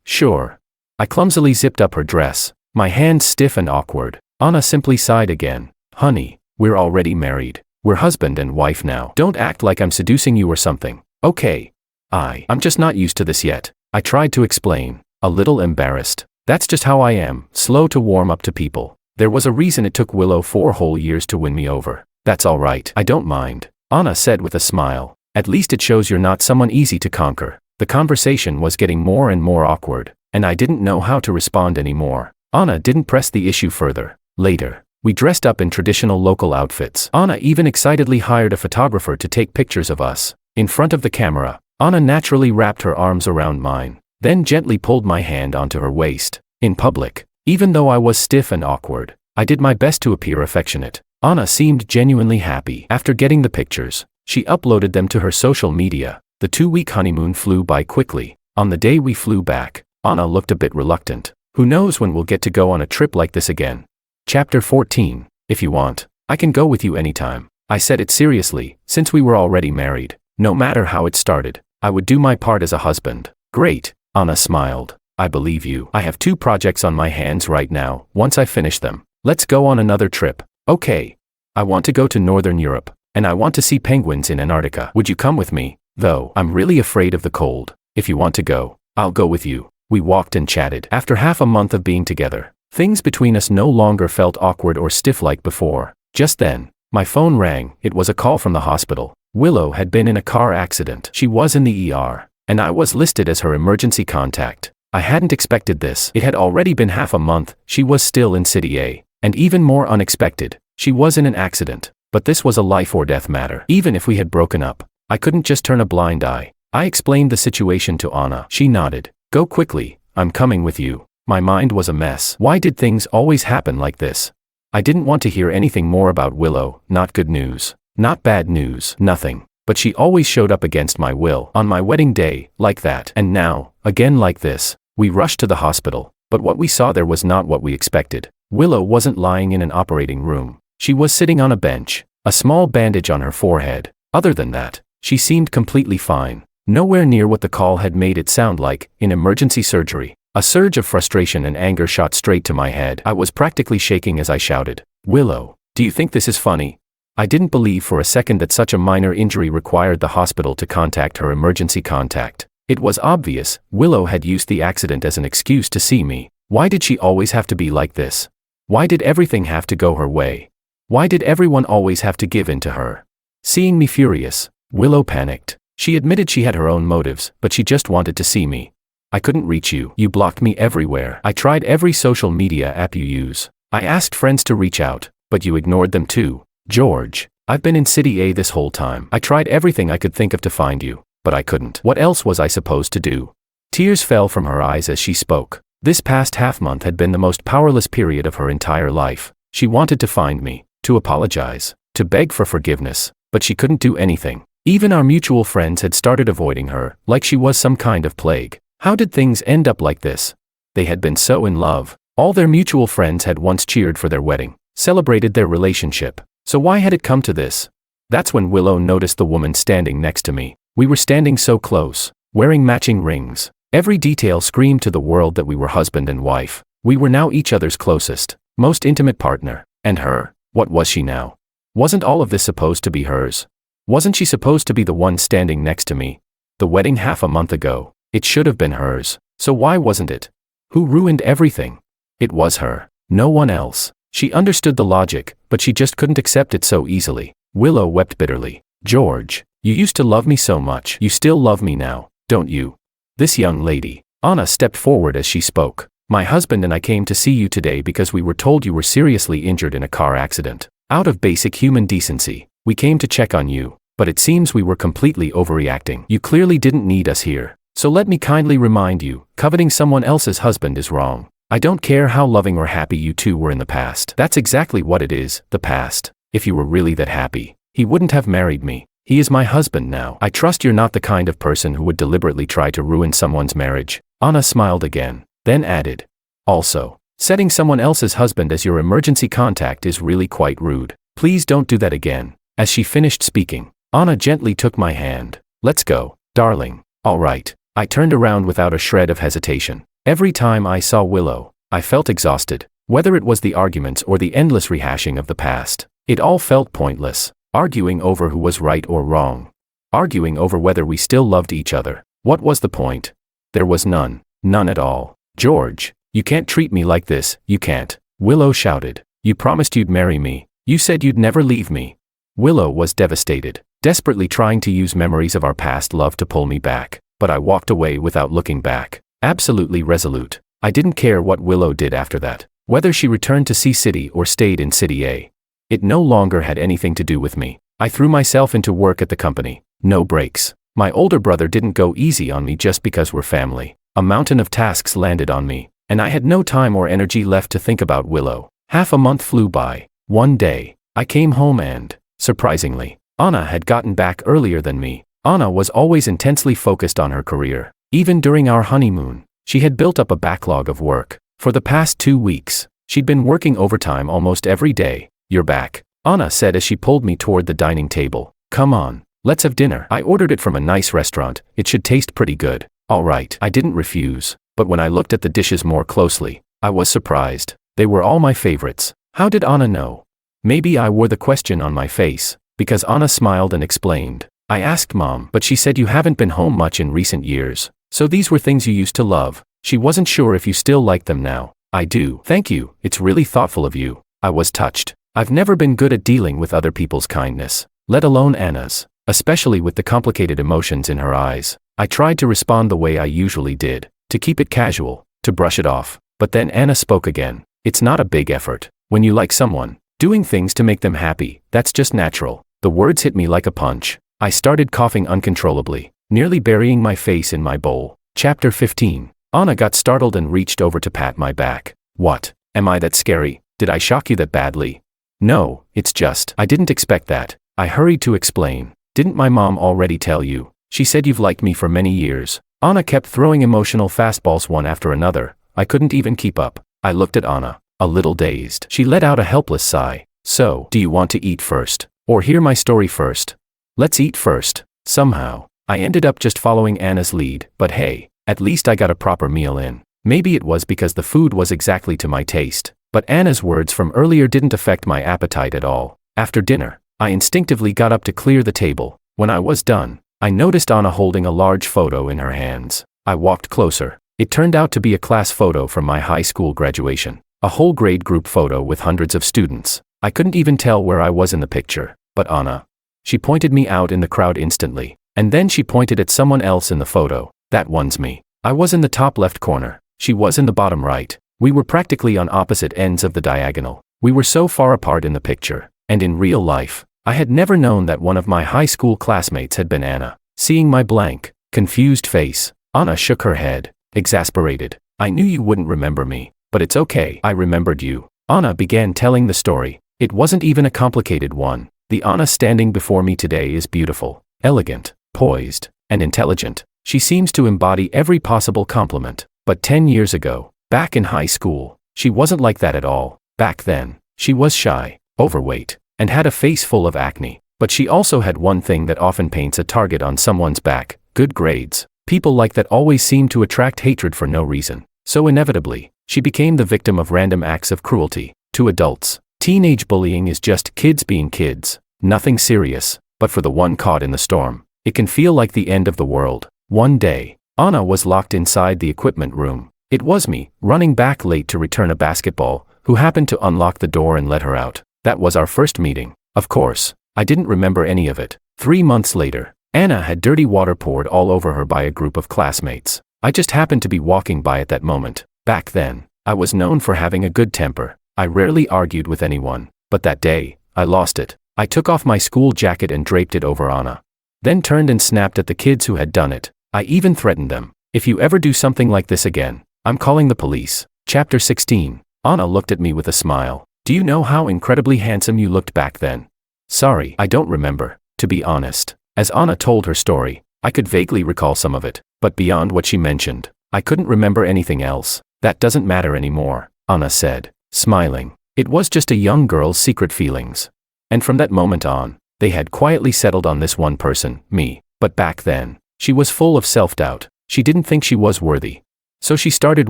Sure. I clumsily zipped up her dress, my hands stiff and awkward. Anna simply sighed again. "Honey, we're already married. We're husband and wife now. Don't act like I'm seducing you or something, okay?" I'm just not used to this yet. I tried to explain, a little embarrassed. That's just how I am, slow to warm up to people. There was a reason it took Willow 4 whole years to win me over. "That's all right. I don't mind," Anna said with a smile. "At least it shows you're not someone easy to conquer." The conversation was getting more and more awkward, and I didn't know how to respond anymore. Anna didn't press the issue further. Later, we dressed up in traditional local outfits. Anna even excitedly hired a photographer to take pictures of us. In front of the camera, Anna naturally wrapped her arms around mine, then gently pulled my hand onto her waist. In public, even though I was stiff and awkward, I did my best to appear affectionate. Anna seemed genuinely happy. After getting the pictures, she uploaded them to her social media. The 2-week honeymoon flew by quickly. On the day we flew back, Anna looked a bit reluctant. Who knows when we'll get to go on a trip like this again? Chapter 14. If you want, I can go with you anytime. I said it seriously, since we were already married. No matter how it started, I would do my part as a husband. Great, Anna smiled. I believe you. I have 2 projects on my hands right now. Once I finish them, let's go on another trip. Okay. I want to go to Northern Europe, and I want to see penguins in Antarctica. Would you come with me? Though, I'm really afraid of the cold. If you want to go, I'll go with you. We walked and chatted. After half a month of being together, things between us no longer felt awkward or stiff like before. Just then, my phone rang. It was a call from the hospital. Willow had been in a car accident. She was in the ER, and I was listed as her emergency contact. I hadn't expected this. It had already been half a month. She was still in City A. And even more unexpected, she was in an accident. But this was a life or death matter. Even if we had broken up, I couldn't just turn a blind eye. I explained the situation to Anna. She nodded. "Go quickly, I'm coming with you." My mind was a mess. Why did things always happen like this? I didn't want to hear anything more about Willow. Not good news. Not bad news. Nothing. But she always showed up against my will. On my wedding day, like that. And now, again like this. We rushed to the hospital, but what we saw there was not what we expected. Willow wasn't lying in an operating room. She was sitting on a bench, a small bandage on her forehead. Other than that, she seemed completely fine. Nowhere near what the call had made it sound like, in emergency surgery. A surge of frustration and anger shot straight to my head. I was practically shaking as I shouted, "Willow, do you think this is funny?" I didn't believe for a second that such a minor injury required the hospital to contact her emergency contact. It was obvious, Willow had used the accident as an excuse to see me. Why did she always have to be like this? Why did everything have to go her way? Why did everyone always have to give in to her? Seeing me furious, Willow panicked. She admitted she had her own motives, but she just wanted to see me. "I couldn't reach you. You blocked me everywhere. I tried every social media app you use. I asked friends to reach out, but you ignored them too. George, I've been in City A this whole time. I tried everything I could think of to find you, but I couldn't. What else was I supposed to do?" Tears fell from her eyes as she spoke. This past half-month had been the most powerless period of her entire life. She wanted to find me, to apologize, to beg for forgiveness, but she couldn't do anything. Even our mutual friends had started avoiding her, like she was some kind of plague. How did things end up like this? They had been so in love. All their mutual friends had once cheered for their wedding, celebrated their relationship. So why had it come to this? That's when Willow noticed the woman standing next to me. We were standing so close, wearing matching rings. Every detail screamed to the world that we were husband and wife. We were now each other's closest, most intimate partner. And her, what was she now? Wasn't all of this supposed to be hers? Wasn't she supposed to be the one standing next to me? The wedding half a month ago, it should have been hers. So why wasn't it? Who ruined everything? It was her. No one else. She understood the logic, but she just couldn't accept it so easily. Willow wept bitterly. George, you used to love me so much. You still love me now, don't you? This young lady. Anna stepped forward as she spoke. My husband and I came to see you today because we were told you were seriously injured in a car accident. Out of basic human decency, we came to check on you, but it seems we were completely overreacting. You clearly didn't need us here. So let me kindly remind you, coveting someone else's husband is wrong. I don't care how loving or happy you two were in the past. That's exactly what it is, the past. If you were really that happy, he wouldn't have married me. He is my husband now. I trust you're not the kind of person who would deliberately try to ruin someone's marriage. Anna smiled again, then added, also, setting someone else's husband as your emergency contact is really quite rude. Please don't do that again. As she finished speaking, Anna gently took my hand. Let's go, darling. All right. I turned around without a shred of hesitation. Every time I saw Willow, I felt exhausted. Whether it was the arguments or the endless rehashing of the past, it all felt pointless. Arguing over who was right or wrong. Arguing over whether we still loved each other. What was the point? There was none. None at all. George, you can't treat me like this, you can't. Willow shouted. You promised you'd marry me. You said you'd never leave me. Willow was devastated, desperately trying to use memories of our past love to pull me back, but I walked away without looking back. Absolutely resolute. I didn't care what Willow did after that, whether she returned to C City or stayed in City A. It no longer had anything to do with me. I threw myself into work at the company. No breaks. My older brother didn't go easy on me just because we're family. A mountain of tasks landed on me, and I had no time or energy left to think about Willow. Half a month flew by. One day, I came home and, surprisingly, Anna had gotten back earlier than me. Anna was always intensely focused on her career. Even during our honeymoon, she had built up a backlog of work. For the past 2 weeks, she'd been working overtime almost every day. You're back, Anna said as she pulled me toward the dining table. Come on, let's have dinner. I ordered it from a nice restaurant. It should taste pretty good. All right, I didn't refuse, but when I looked at the dishes more closely, I was surprised. They were all my favorites. How did Anna know? Maybe I wore the question on my face, because Anna smiled and explained. I asked Mom, but she said you haven't been home much in recent years, so these were things you used to love. She wasn't sure if you still like them now. I do. Thank you, it's really thoughtful of you. I was touched. I've never been good at dealing with other people's kindness, let alone Anna's, especially with the complicated emotions in her eyes. I tried to respond the way I usually did, to keep it casual, to brush it off, but then Anna spoke again. It's not a big effort. When you like someone, doing things to make them happy, that's just natural. The words hit me like a punch. I started coughing uncontrollably, nearly burying my face in my bowl. Chapter 15. Anna got startled and reached over to pat my back. What? Am I that scary? Did I shock you that badly? No, it's just, I didn't expect that. I hurried to explain. Didn't my mom already tell you? She said you've liked me for many years. Anna kept throwing emotional fastballs one after another. I couldn't even keep up. I looked at Anna, a little dazed. She let out a helpless sigh. So, do you want to eat first? Or hear my story first? Let's eat first. Somehow, I ended up just following Anna's lead, but hey, at least I got a proper meal in. Maybe it was because the food was exactly to my taste. But Anna's words from earlier didn't affect my appetite at all. After dinner, I instinctively got up to clear the table. When I was done, I noticed Anna holding a large photo in her hands. I walked closer. It turned out to be a class photo from my high school graduation. A whole grade group photo with hundreds of students. I couldn't even tell where I was in the picture. But Anna. She pointed me out in the crowd instantly. And then she pointed at someone else in the photo. That one's me. I was in the top left corner. She was in the bottom right. We were practically on opposite ends of the diagonal. We were so far apart in the picture, and in real life, I had never known that one of my high school classmates had been Anna. Seeing my blank, confused face, Anna shook her head, exasperated. I knew you wouldn't remember me, but it's okay. I remembered you. Anna began telling the story. It wasn't even a complicated one. The Anna standing before me today is beautiful, elegant, poised, and intelligent. She seems to embody every possible compliment. But 10 years ago, back in high school, she wasn't like that at all. Back then, she was shy, overweight, and had a face full of acne. But she also had one thing that often paints a target on someone's back: good grades. People like that always seem to attract hatred for no reason. So inevitably, she became the victim of random acts of cruelty. To adults, teenage bullying is just kids being kids. Nothing serious, but for the one caught in the storm, it can feel like the end of the world. One day, Anna was locked inside the equipment room. It was me, running back late to return a basketball, who happened to unlock the door and let her out. That was our first meeting. Of course, I didn't remember any of it. 3 months later, Anna had dirty water poured all over her by a group of classmates. I just happened to be walking by at that moment. Back then, I was known for having a good temper. I rarely argued with anyone, but that day, I lost it. I took off my school jacket and draped it over Anna. Then turned and snapped at the kids who had done it. I even threatened them. If you ever do something like this again, I'm calling the police. Chapter 16. Anna looked at me with a smile. Do you know how incredibly handsome you looked back then? Sorry, I don't remember, to be honest. As Anna told her story, I could vaguely recall some of it, but beyond what she mentioned, I couldn't remember anything else. That doesn't matter anymore, Anna said, smiling. It was just a young girl's secret feelings. And from that moment on, they had quietly settled on this one person, me. But back then, she was full of self-doubt. She didn't think she was worthy. So she started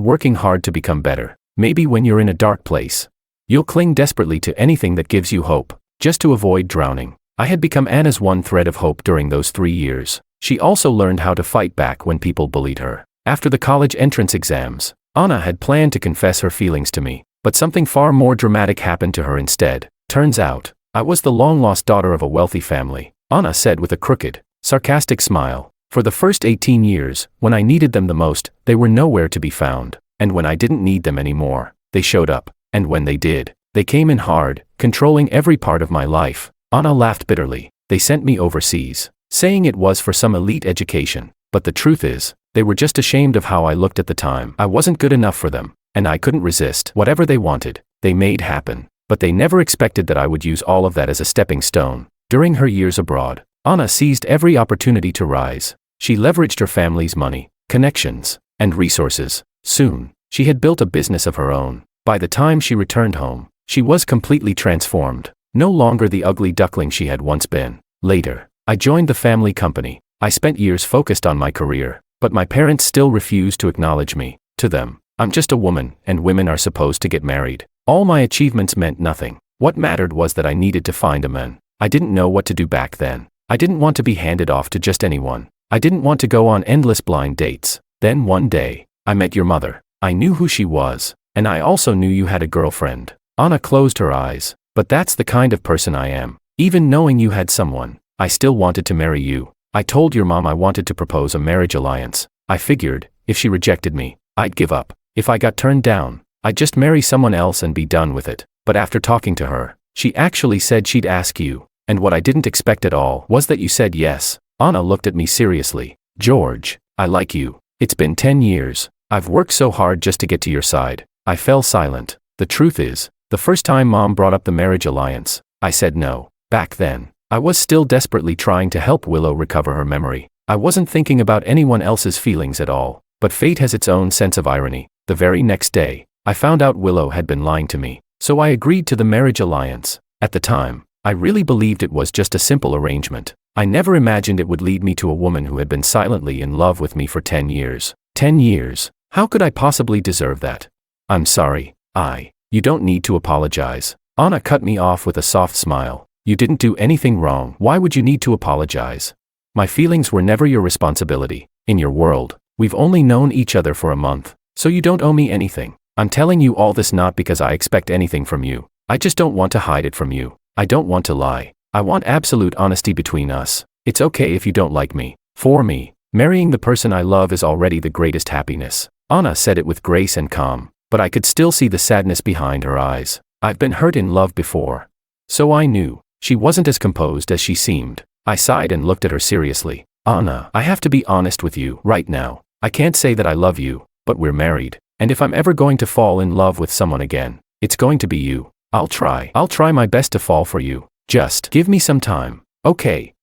working hard to become better. Maybe when you're in a dark place, you'll cling desperately to anything that gives you hope, just to avoid drowning. I had become Anna's one thread of hope during those 3 years. She also learned how to fight back when people bullied her. After the college entrance exams, Anna had planned to confess her feelings to me, but something far more dramatic happened to her instead. Turns out, I was the long-lost daughter of a wealthy family, Anna said with a crooked, sarcastic smile. For the first 18 years, when I needed them the most, they were nowhere to be found. And when I didn't need them anymore, they showed up. And when they did, they came in hard, controlling every part of my life. Anna laughed bitterly. They sent me overseas, saying it was for some elite education. But the truth is, they were just ashamed of how I looked at the time. I wasn't good enough for them, and I couldn't resist. Whatever they wanted, they made happen. But they never expected that I would use all of that as a stepping stone. During her years abroad, Anna seized every opportunity to rise. She leveraged her family's money, connections, and resources. Soon, she had built a business of her own. By the time she returned home, she was completely transformed. No longer the ugly duckling she had once been. Later, I joined the family company. I spent years focused on my career, but my parents still refused to acknowledge me. To them, I'm just a woman, and women are supposed to get married. All my achievements meant nothing. What mattered was that I needed to find a man. I didn't know what to do back then. I didn't want to be handed off to just anyone. I didn't want to go on endless blind dates. Then one day, I met your mother. I knew who she was, and I also knew you had a girlfriend. Anna closed her eyes. But that's the kind of person I am. Even knowing you had someone, I still wanted to marry you. I told your mom I wanted to propose a marriage alliance. I figured, if she rejected me, I'd give up. If I got turned down, I'd just marry someone else and be done with it. But after talking to her, she actually said she'd ask you. And what I didn't expect at all was that you said yes. Anna looked at me seriously. George, I like you. It's been 10 years. I've worked so hard just to get to your side. I fell silent. The truth is, the first time Mom brought up the marriage alliance, I said no. Back then, I was still desperately trying to help Willow recover her memory. I wasn't thinking about anyone else's feelings at all. But fate has its own sense of irony. The very next day, I found out Willow had been lying to me. So I agreed to the marriage alliance. At the time, I really believed it was just a simple arrangement. I never imagined it would lead me to a woman who had been silently in love with me for 10 years. 10 years? How could I possibly deserve that? I'm sorry. You don't need to apologize. Anna cut me off with a soft smile. You didn't do anything wrong. Why would you need to apologize? My feelings were never your responsibility. In your world, we've only known each other for a month, so you don't owe me anything. I'm telling you all this not because I expect anything from you. I just don't want to hide it from you. I don't want to lie. I want absolute honesty between us. It's okay if you don't like me. For me, marrying the person I love is already the greatest happiness. Anna said it with grace and calm, but I could still see the sadness behind her eyes. I've been hurt in love before. So I knew she wasn't as composed as she seemed. I sighed and looked at her seriously. Anna, I have to be honest with you right now. I can't say that I love you, but we're married. And if I'm ever going to fall in love with someone again, it's going to be you. I'll try my best to fall for you. Just give me some time. Okay.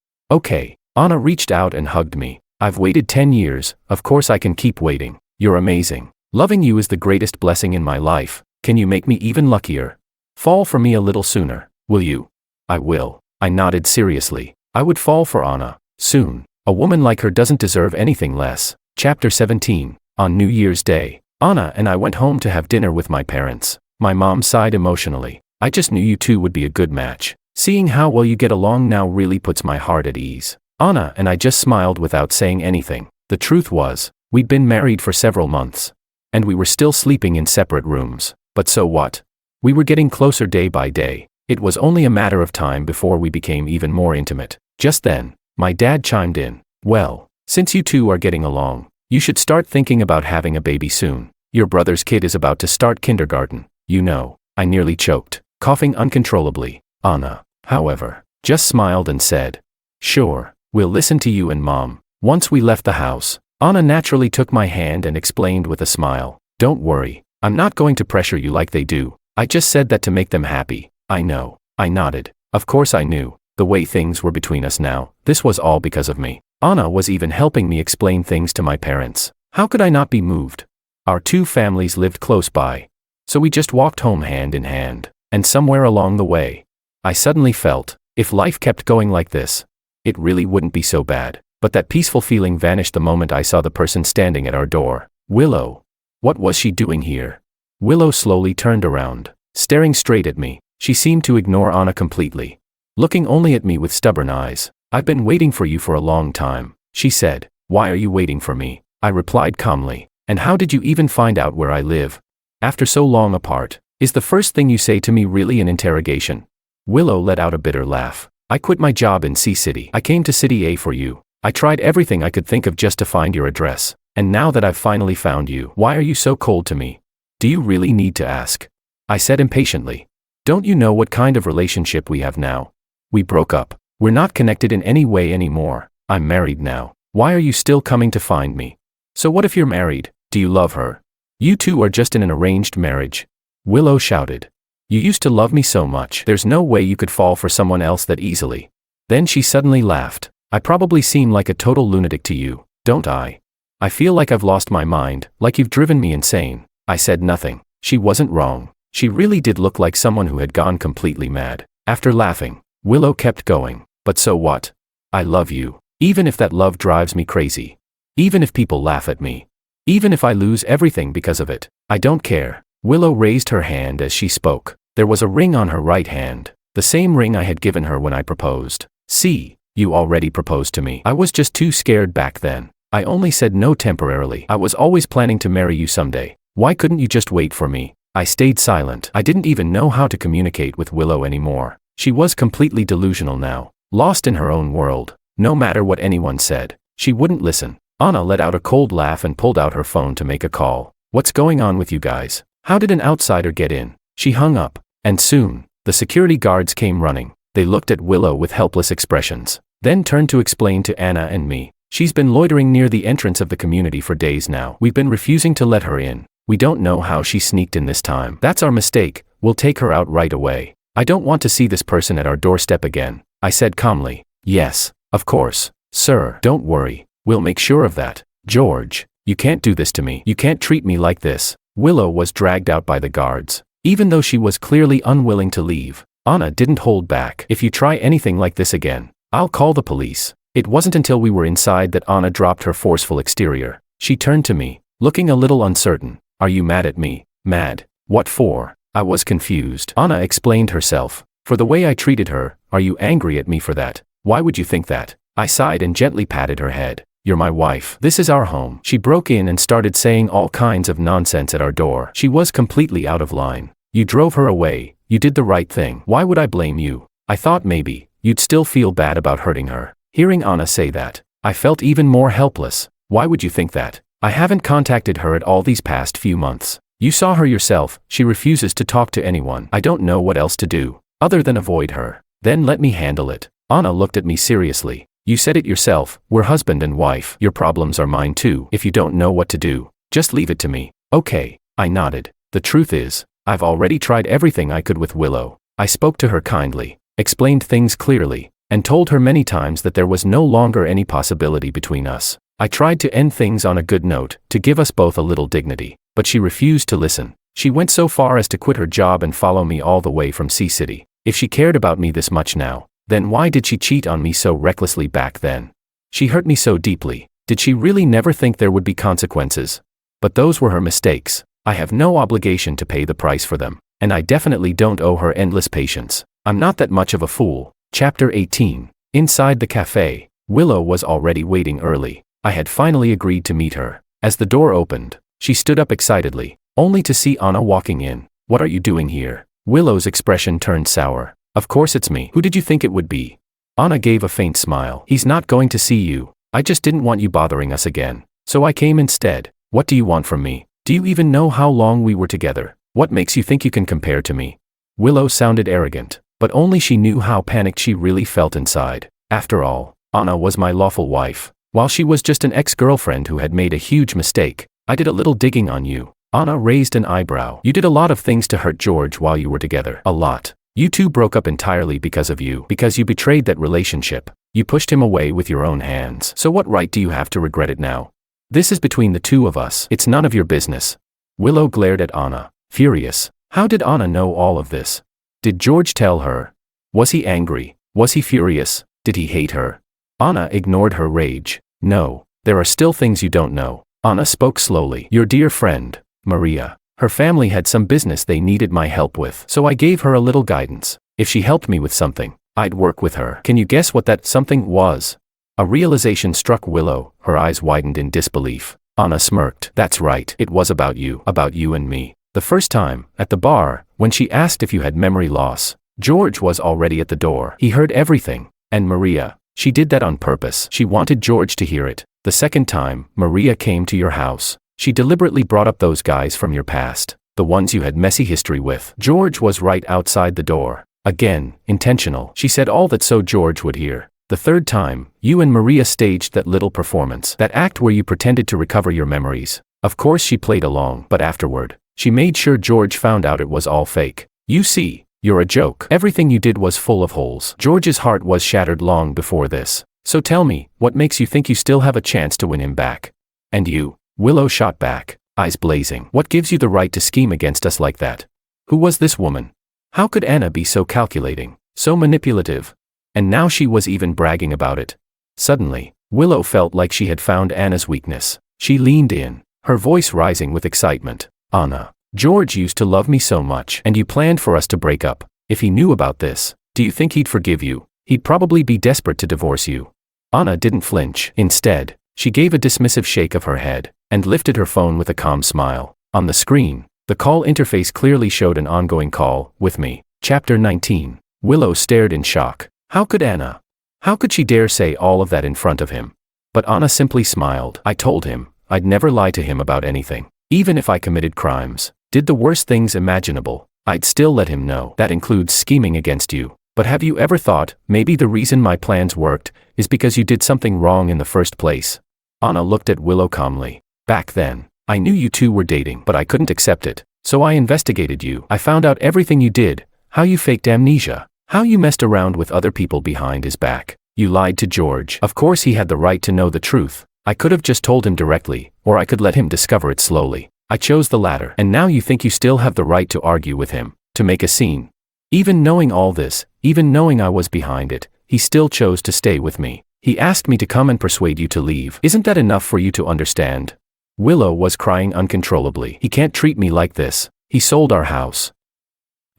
Anna reached out and hugged me. I've waited 10 years, of course I can keep waiting. You're amazing. Loving you is the greatest blessing in my life. Can you make me even luckier? Fall for me a little sooner, will you? I will. I nodded seriously. I would fall for Anna, soon. A woman like her doesn't deserve anything less. Chapter 17. On New Year's Day, Anna and I went home to have dinner with my parents. My mom sighed emotionally. I just knew you two would be a good match. Seeing how well you get along now really puts my heart at ease. Anna and I just smiled without saying anything. The truth was, we'd been married for several months. And we were still sleeping in separate rooms. But so what? We were getting closer day by day. It was only a matter of time before we became even more intimate. Just then, my dad chimed in. Well, since you two are getting along, you should start thinking about having a baby soon. Your brother's kid is about to start kindergarten. You know, I nearly choked, coughing uncontrollably. Anna, however, just smiled and said, sure, we'll listen to you and Mom. Once we left the house, Anna naturally took my hand and explained with a smile, don't worry, I'm not going to pressure you like they do. I just said that to make them happy. I know. I nodded. Of course I knew. The way things were between us now, this was all because of me. Anna was even helping me explain things to my parents. How could I not be moved? Our two families lived close by. So we just walked home hand in hand. And somewhere along the way, I suddenly felt, if life kept going like this, it really wouldn't be so bad. But that peaceful feeling vanished the moment I saw the person standing at our door. Willow. What was she doing here? Willow slowly turned around, staring straight at me. She seemed to ignore Anna completely, looking only at me with stubborn eyes. I've been waiting for you for a long time, she said. Why are you waiting for me? I replied calmly. And how did you even find out where I live? After so long apart, is the first thing you say to me really an interrogation? Willow let out a bitter laugh. I quit my job in C-City. I came to City A for you. I tried everything I could think of just to find your address. And now that I've finally found you, why are you so cold to me? Do you really need to ask? I said impatiently. Don't you know what kind of relationship we have now? We broke up. We're not connected in any way anymore. I'm married now. Why are you still coming to find me? So what if you're married? Do you love her? You two are just in an arranged marriage. Willow shouted. You used to love me so much. There's no way you could fall for someone else that easily. Then she suddenly laughed. I probably seem like a total lunatic to you, don't I? I feel like I've lost my mind, like you've driven me insane. I said nothing. She wasn't wrong. She really did look like someone who had gone completely mad. After laughing, Willow kept going. But so what? I love you. Even if that love drives me crazy. Even if people laugh at me. Even if I lose everything because of it. I don't care. Willow raised her hand as she spoke. There was a ring on her right hand. The same ring I had given her when I proposed. See, you already proposed to me. I was just too scared back then. I only said no temporarily. I was always planning to marry you someday. Why couldn't you just wait for me? I stayed silent. I didn't even know how to communicate with Willow anymore. She was completely delusional now, lost in her own world. No matter what anyone said, she wouldn't listen. Anna let out a cold laugh and pulled out her phone to make a call. What's going on with you guys? How did an outsider get in? She hung up, and soon, the security guards came running. They looked at Willow with helpless expressions, then turned to explain to Anna and me. She's been loitering near the entrance of the community for days now. We've been refusing to let her in. We don't know how she sneaked in this time. That's our mistake. We'll take her out right away. I don't want to see this person at our doorstep again, I said calmly. Yes, of course, sir. Don't worry. We'll make sure of that. George, you can't do this to me. You can't treat me like this. Willow was dragged out by the guards. Even though she was clearly unwilling to leave, Anna didn't hold back. If you try anything like this again, I'll call the police. It wasn't until we were inside that Anna dropped her forceful exterior. She turned to me, looking a little uncertain. Are you mad at me? Mad? What for? I was confused. Anna explained herself. For the way I treated her. Are you angry at me for that? Why would you think that? I sighed and gently patted her head. You're my wife. This is our home. She broke in and started saying all kinds of nonsense at our door. She was completely out of line. You drove her away. You did the right thing. Why would I blame you? I thought maybe you'd still feel bad about hurting her. Hearing Anna say that, I felt even more helpless. Why would you think that? I haven't contacted her at all these past few months. You saw her yourself. She refuses to talk to anyone. I don't know what else to do, other than avoid her. Then let me handle it. Anna looked at me seriously. You said it yourself. We're husband and wife. Your problems are mine too. If you don't know what to do, just leave it to me. Okay, I nodded. The truth is, I've already tried everything I could with Willow. I spoke to her kindly, explained things clearly, and told her many times that there was no longer any possibility between us. I tried to end things on a good note, to give us both a little dignity, but she refused to listen. She went so far as to quit her job and follow me all the way from C-City. If she cared about me this much now, then why did she cheat on me so recklessly back then? She hurt me so deeply. Did she really never think there would be consequences? But those were her mistakes. I have no obligation to pay the price for them, and I definitely don't owe her endless patience. I'm not that much of a fool. Chapter 18. Inside the cafe, Willow was already waiting early. I had finally agreed to meet her. As the door opened, she stood up excitedly, only to see Anna walking in. What are you doing here? Willow's expression turned sour. Of course it's me. Who did you think it would be? Anna gave a faint smile. He's not going to see you. I just didn't want you bothering us again. So I came instead. What do you want from me? Do you even know how long we were together? What makes you think you can compare to me? Willow sounded arrogant, but only she knew how panicked she really felt inside. After all, Anna was my lawful wife. While she was just an ex-girlfriend who had made a huge mistake, I did a little digging on you. Anna raised an eyebrow. You did a lot of things to hurt George while you were together. A lot. You two broke up entirely because of you. Because you betrayed that relationship. You pushed him away with your own hands. So what right do you have to regret it now? This is between the two of us. It's none of your business. Willow glared at Anna, furious. How did Anna know all of this? Did George tell her? Was he angry? Was he furious? Did he hate her? Anna ignored her rage. No, there are still things you don't know. Anna spoke slowly. Your dear friend, Maria. Her family had some business they needed my help with, so I gave her a little guidance. If she helped me with something, I'd work with her. Can you guess what that something was? A realization struck Willow. Her eyes widened in disbelief. Anna smirked. That's right, it was about you and me. The first time, at the bar, when she asked if you had memory loss, George was already at the door. He heard everything. And Maria, she did that on purpose. She wanted George to hear it. The second time, Maria came to your house. She deliberately brought up those guys from your past, the ones you had messy history with. George was right outside the door. Again, intentional. She said all that so George would hear. The third time, you and Maria staged that little performance, that act where you pretended to recover your memories. Of course she played along, but afterward, she made sure George found out it was all fake. You see, you're a joke. Everything you did was full of holes. George's heart was shattered long before this. So tell me, what makes you think you still have a chance to win him back? And you? Willow shot back, eyes blazing. What gives you the right to scheme against us like that? Who was this woman? How could Anna be so calculating, so manipulative? And now she was even bragging about it. Suddenly, Willow felt like she had found Anna's weakness. She leaned in, her voice rising with excitement. Anna, George used to love me so much, and you planned for us to break up. If he knew about this, do you think he'd forgive you? He'd probably be desperate to divorce you. Anna didn't flinch. Instead, she gave a dismissive shake of her head, and lifted her phone with a calm smile. On the screen, the call interface clearly showed an ongoing call, with me. Chapter 19. Willow stared in shock. How could Anna? How could she dare say all of that in front of him? But Anna simply smiled. I told him, I'd never lie to him about anything. Even if I committed crimes, did the worst things imaginable, I'd still let him know. That includes scheming against you. But have you ever thought, maybe the reason my plans worked, is because you did something wrong in the first place? Anna looked at Willow calmly. Back then, I knew you two were dating, but I couldn't accept it. So I investigated you. I found out everything you did, how you faked amnesia, how you messed around with other people behind his back. You lied to George. Of course he had the right to know the truth. I could have just told him directly, or I could let him discover it slowly. I chose the latter. And now you think you still have the right to argue with him, to make a scene. Even knowing all this, even knowing I was behind it, he still chose to stay with me. He asked me to come and persuade you to leave. Isn't that enough for you to understand? Willow was crying uncontrollably. He can't treat me like this. He sold our house.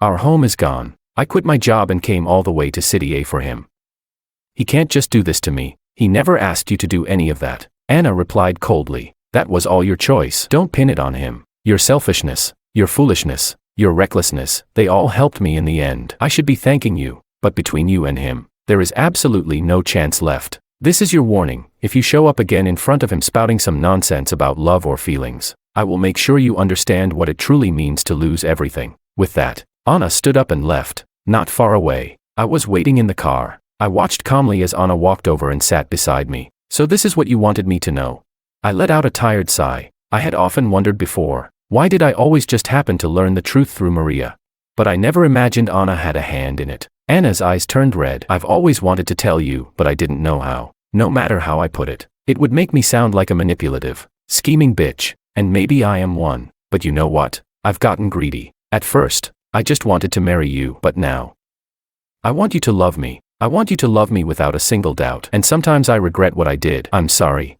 Our home is gone. I quit my job and came all the way to City A for him. He can't just do this to me. He never asked you to do any of that. Anna replied coldly. That was all your choice. Don't pin it on him. Your selfishness, your foolishness, your recklessness, they all helped me in the end. I should be thanking you, but between you and him, there is absolutely no chance left. This is your warning. If you show up again in front of him spouting some nonsense about love or feelings, I will make sure you understand what it truly means to lose everything. With that, Anna stood up and left. Not far away, I was waiting in the car. I watched calmly as Anna walked over and sat beside me. So this is what you wanted me to know. I let out a tired sigh. I had often wondered before, why did I always just happen to learn the truth through Maria? But I never imagined Anna had a hand in it. Anna's eyes turned red. I've always wanted to tell you, but I didn't know how. No matter how I put it, it would make me sound like a manipulative, scheming bitch, and maybe I am one. But you know what? I've gotten greedy. At first, I just wanted to marry you, but now, I want you to love me. I want you to love me without a single doubt. And sometimes I regret what I did. I'm sorry.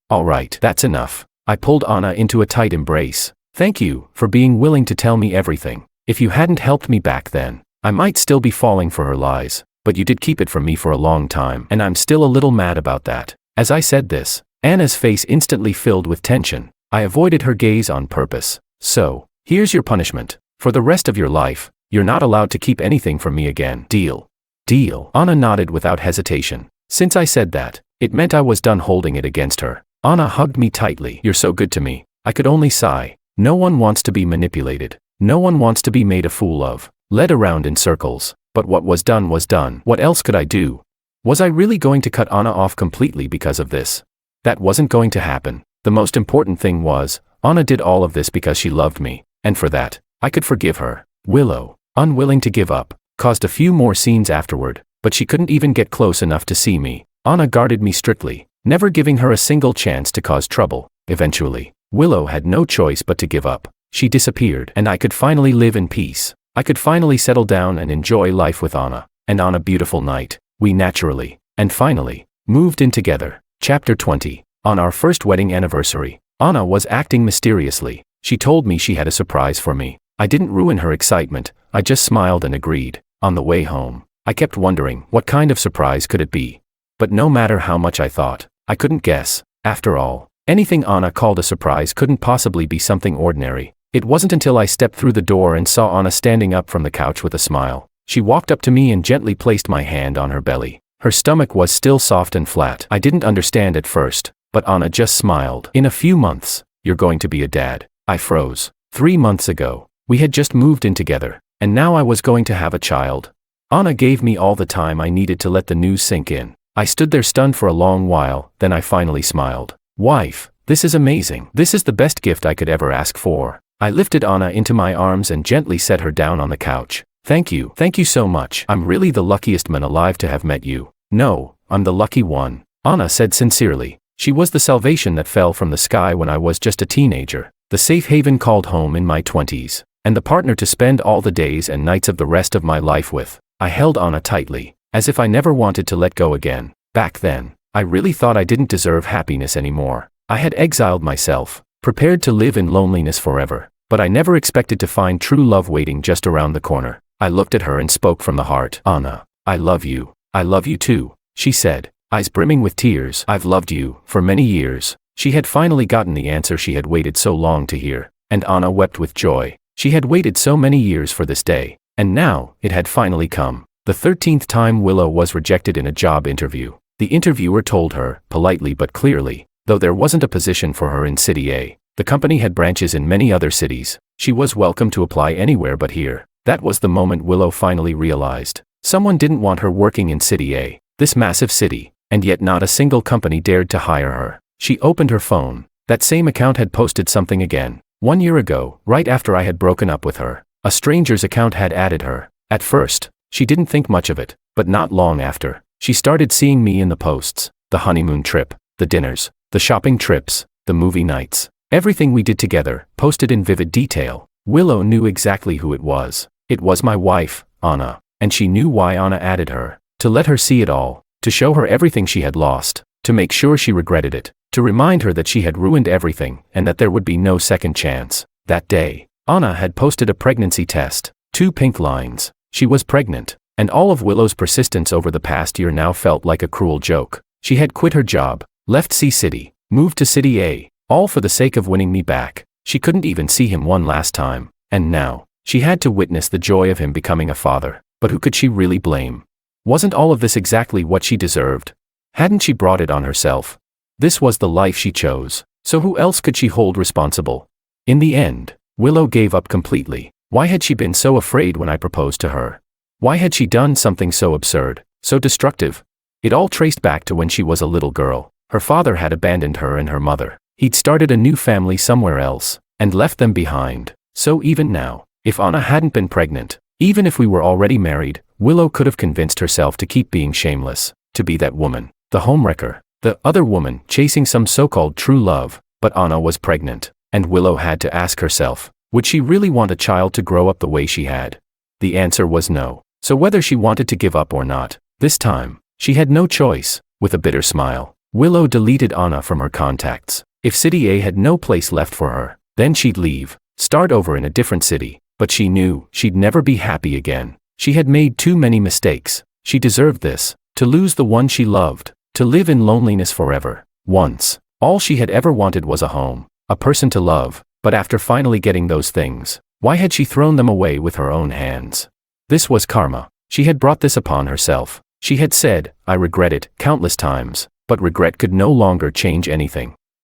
Alright, that's enough. I pulled Anna into a tight embrace. Thank you for being willing to tell me everything. If you hadn't helped me back then, I might still be falling for her lies, but you did keep it from me for a long time, and I'm still a little mad about that. As I said this, Anna's face instantly filled with tension. I avoided her gaze on purpose. So, here's your punishment. For the rest of your life, You're not allowed to keep anything from me again. Deal? Deal. Anna nodded without hesitation. Since I said that, it meant I was done holding it against her. Anna hugged me tightly. You're so good to me. I could only sigh. No one wants to be manipulated. No one wants to be made a fool of, led around in circles. But what was done was done. What else could I do? Was I really going to cut Anna off completely because of this? That wasn't going to happen. The most important thing was, Anna did all of this because she loved me, and for that, I could forgive her. Willow, unwilling to give up, caused a few more scenes afterward, but she couldn't even get close enough to see me. Anna guarded me strictly, never giving her a single chance to cause trouble. Eventually, Willow had no choice but to give up. She disappeared, and I could finally live in peace. I could finally settle down and enjoy life with Anna, and on a beautiful night, we naturally, and finally, moved in together. Chapter 20. On our first wedding anniversary, Anna was acting mysteriously. She told me she had a surprise for me. I didn't ruin her excitement, I just smiled and agreed. On the way home, I kept wondering, what kind of surprise could it be? But no matter how much I thought, I couldn't guess. After all, anything Anna called a surprise couldn't possibly be something ordinary. It wasn't until I stepped through the door and saw Anna standing up from the couch with a smile. She walked up to me and gently placed my hand on her belly. Her stomach was still soft and flat. I didn't understand at first, but Anna just smiled. In a few months, you're going to be a dad. I froze. 3 months ago, we had just moved in together, and now I was going to have a child. Anna gave me all the time I needed to let the news sink in. I stood there stunned for a long while, then I finally smiled. Wife, this is amazing. This is the best gift I could ever ask for. I lifted Anna into my arms and gently set her down on the couch. Thank you so much. I'm really the luckiest man alive to have met you. No, I'm the lucky one, Anna said sincerely. She was the salvation that fell from the sky when I was just a teenager, the safe haven called home in my 20s, and the partner to spend all the days and nights of the rest of my life with. I held Anna tightly, as if I never wanted to let go again. Back then, I really thought I didn't deserve happiness anymore. I had exiled myself, prepared to live in loneliness forever, but I never expected to find true love waiting just around the corner. I looked at her and spoke from the heart. Anna, I love you. I love you too, she said, eyes brimming with tears. I've loved you for many years. She had finally gotten the answer she had waited so long to hear, and Anna wept with joy. She had waited so many years for this day, and now, it had finally come. The 13th time Willow was rejected in a job interview. The interviewer told her, politely but clearly, though there wasn't a position for her in City A, the company had branches in many other cities. She was welcome to apply anywhere but here. That was the moment Willow finally realized. Someone didn't want her working in City A, this massive city, and yet not a single company dared to hire her. She opened her phone. That same account had posted something again. 1 year ago, right after I had broken up with her, a stranger's account had added her. At first, she didn't think much of it, but not long after, she started seeing me in the posts. The honeymoon trip, the dinners, the shopping trips, the movie nights. Everything we did together, posted in vivid detail. Willow knew exactly who it was. It was my wife, Anna, and she knew why Anna added her. To let her see it all, to show her everything she had lost, to make sure she regretted it, to remind her that she had ruined everything and that there would be no second chance. That day, Anna had posted a pregnancy test, 2 pink lines. She was pregnant, and all of Willow's persistence over the past year now felt like a cruel joke. She had quit her job, left C City, moved to City A, all for the sake of winning me back. She couldn't even see him one last time, and now, she had to witness the joy of him becoming a father. But who could she really blame? Wasn't all of this exactly what she deserved? Hadn't she brought it on herself? This was the life she chose, so who else could she hold responsible? In the end, Willow gave up completely. Why had she been so afraid when I proposed to her? Why had she done something so absurd, so destructive? It all traced back to when she was a little girl. Her father had abandoned her and her mother. He'd started a new family somewhere else, and left them behind. So even now, if Anna hadn't been pregnant, even if we were already married, Willow could have convinced herself to keep being shameless, to be that woman, the homewrecker, the other woman chasing some so-called true love. But Anna was pregnant, and Willow had to ask herself, would she really want a child to grow up the way she had? The answer was no. So whether she wanted to give up or not, this time, she had no choice. With a bitter smile, Willow deleted Anna from her contacts. If City A had no place left for her, then she'd leave, start over in a different city. But she knew she'd never be happy again. She had made too many mistakes. She deserved this, to lose the one she loved, to live in loneliness forever. Once, all she had ever wanted was a home, a person to love. But after finally getting those things, Why had she thrown them away with her own hands? This was karma. She had brought this upon herself. She had said, "I regret it," countless times, but regret could no longer change anything.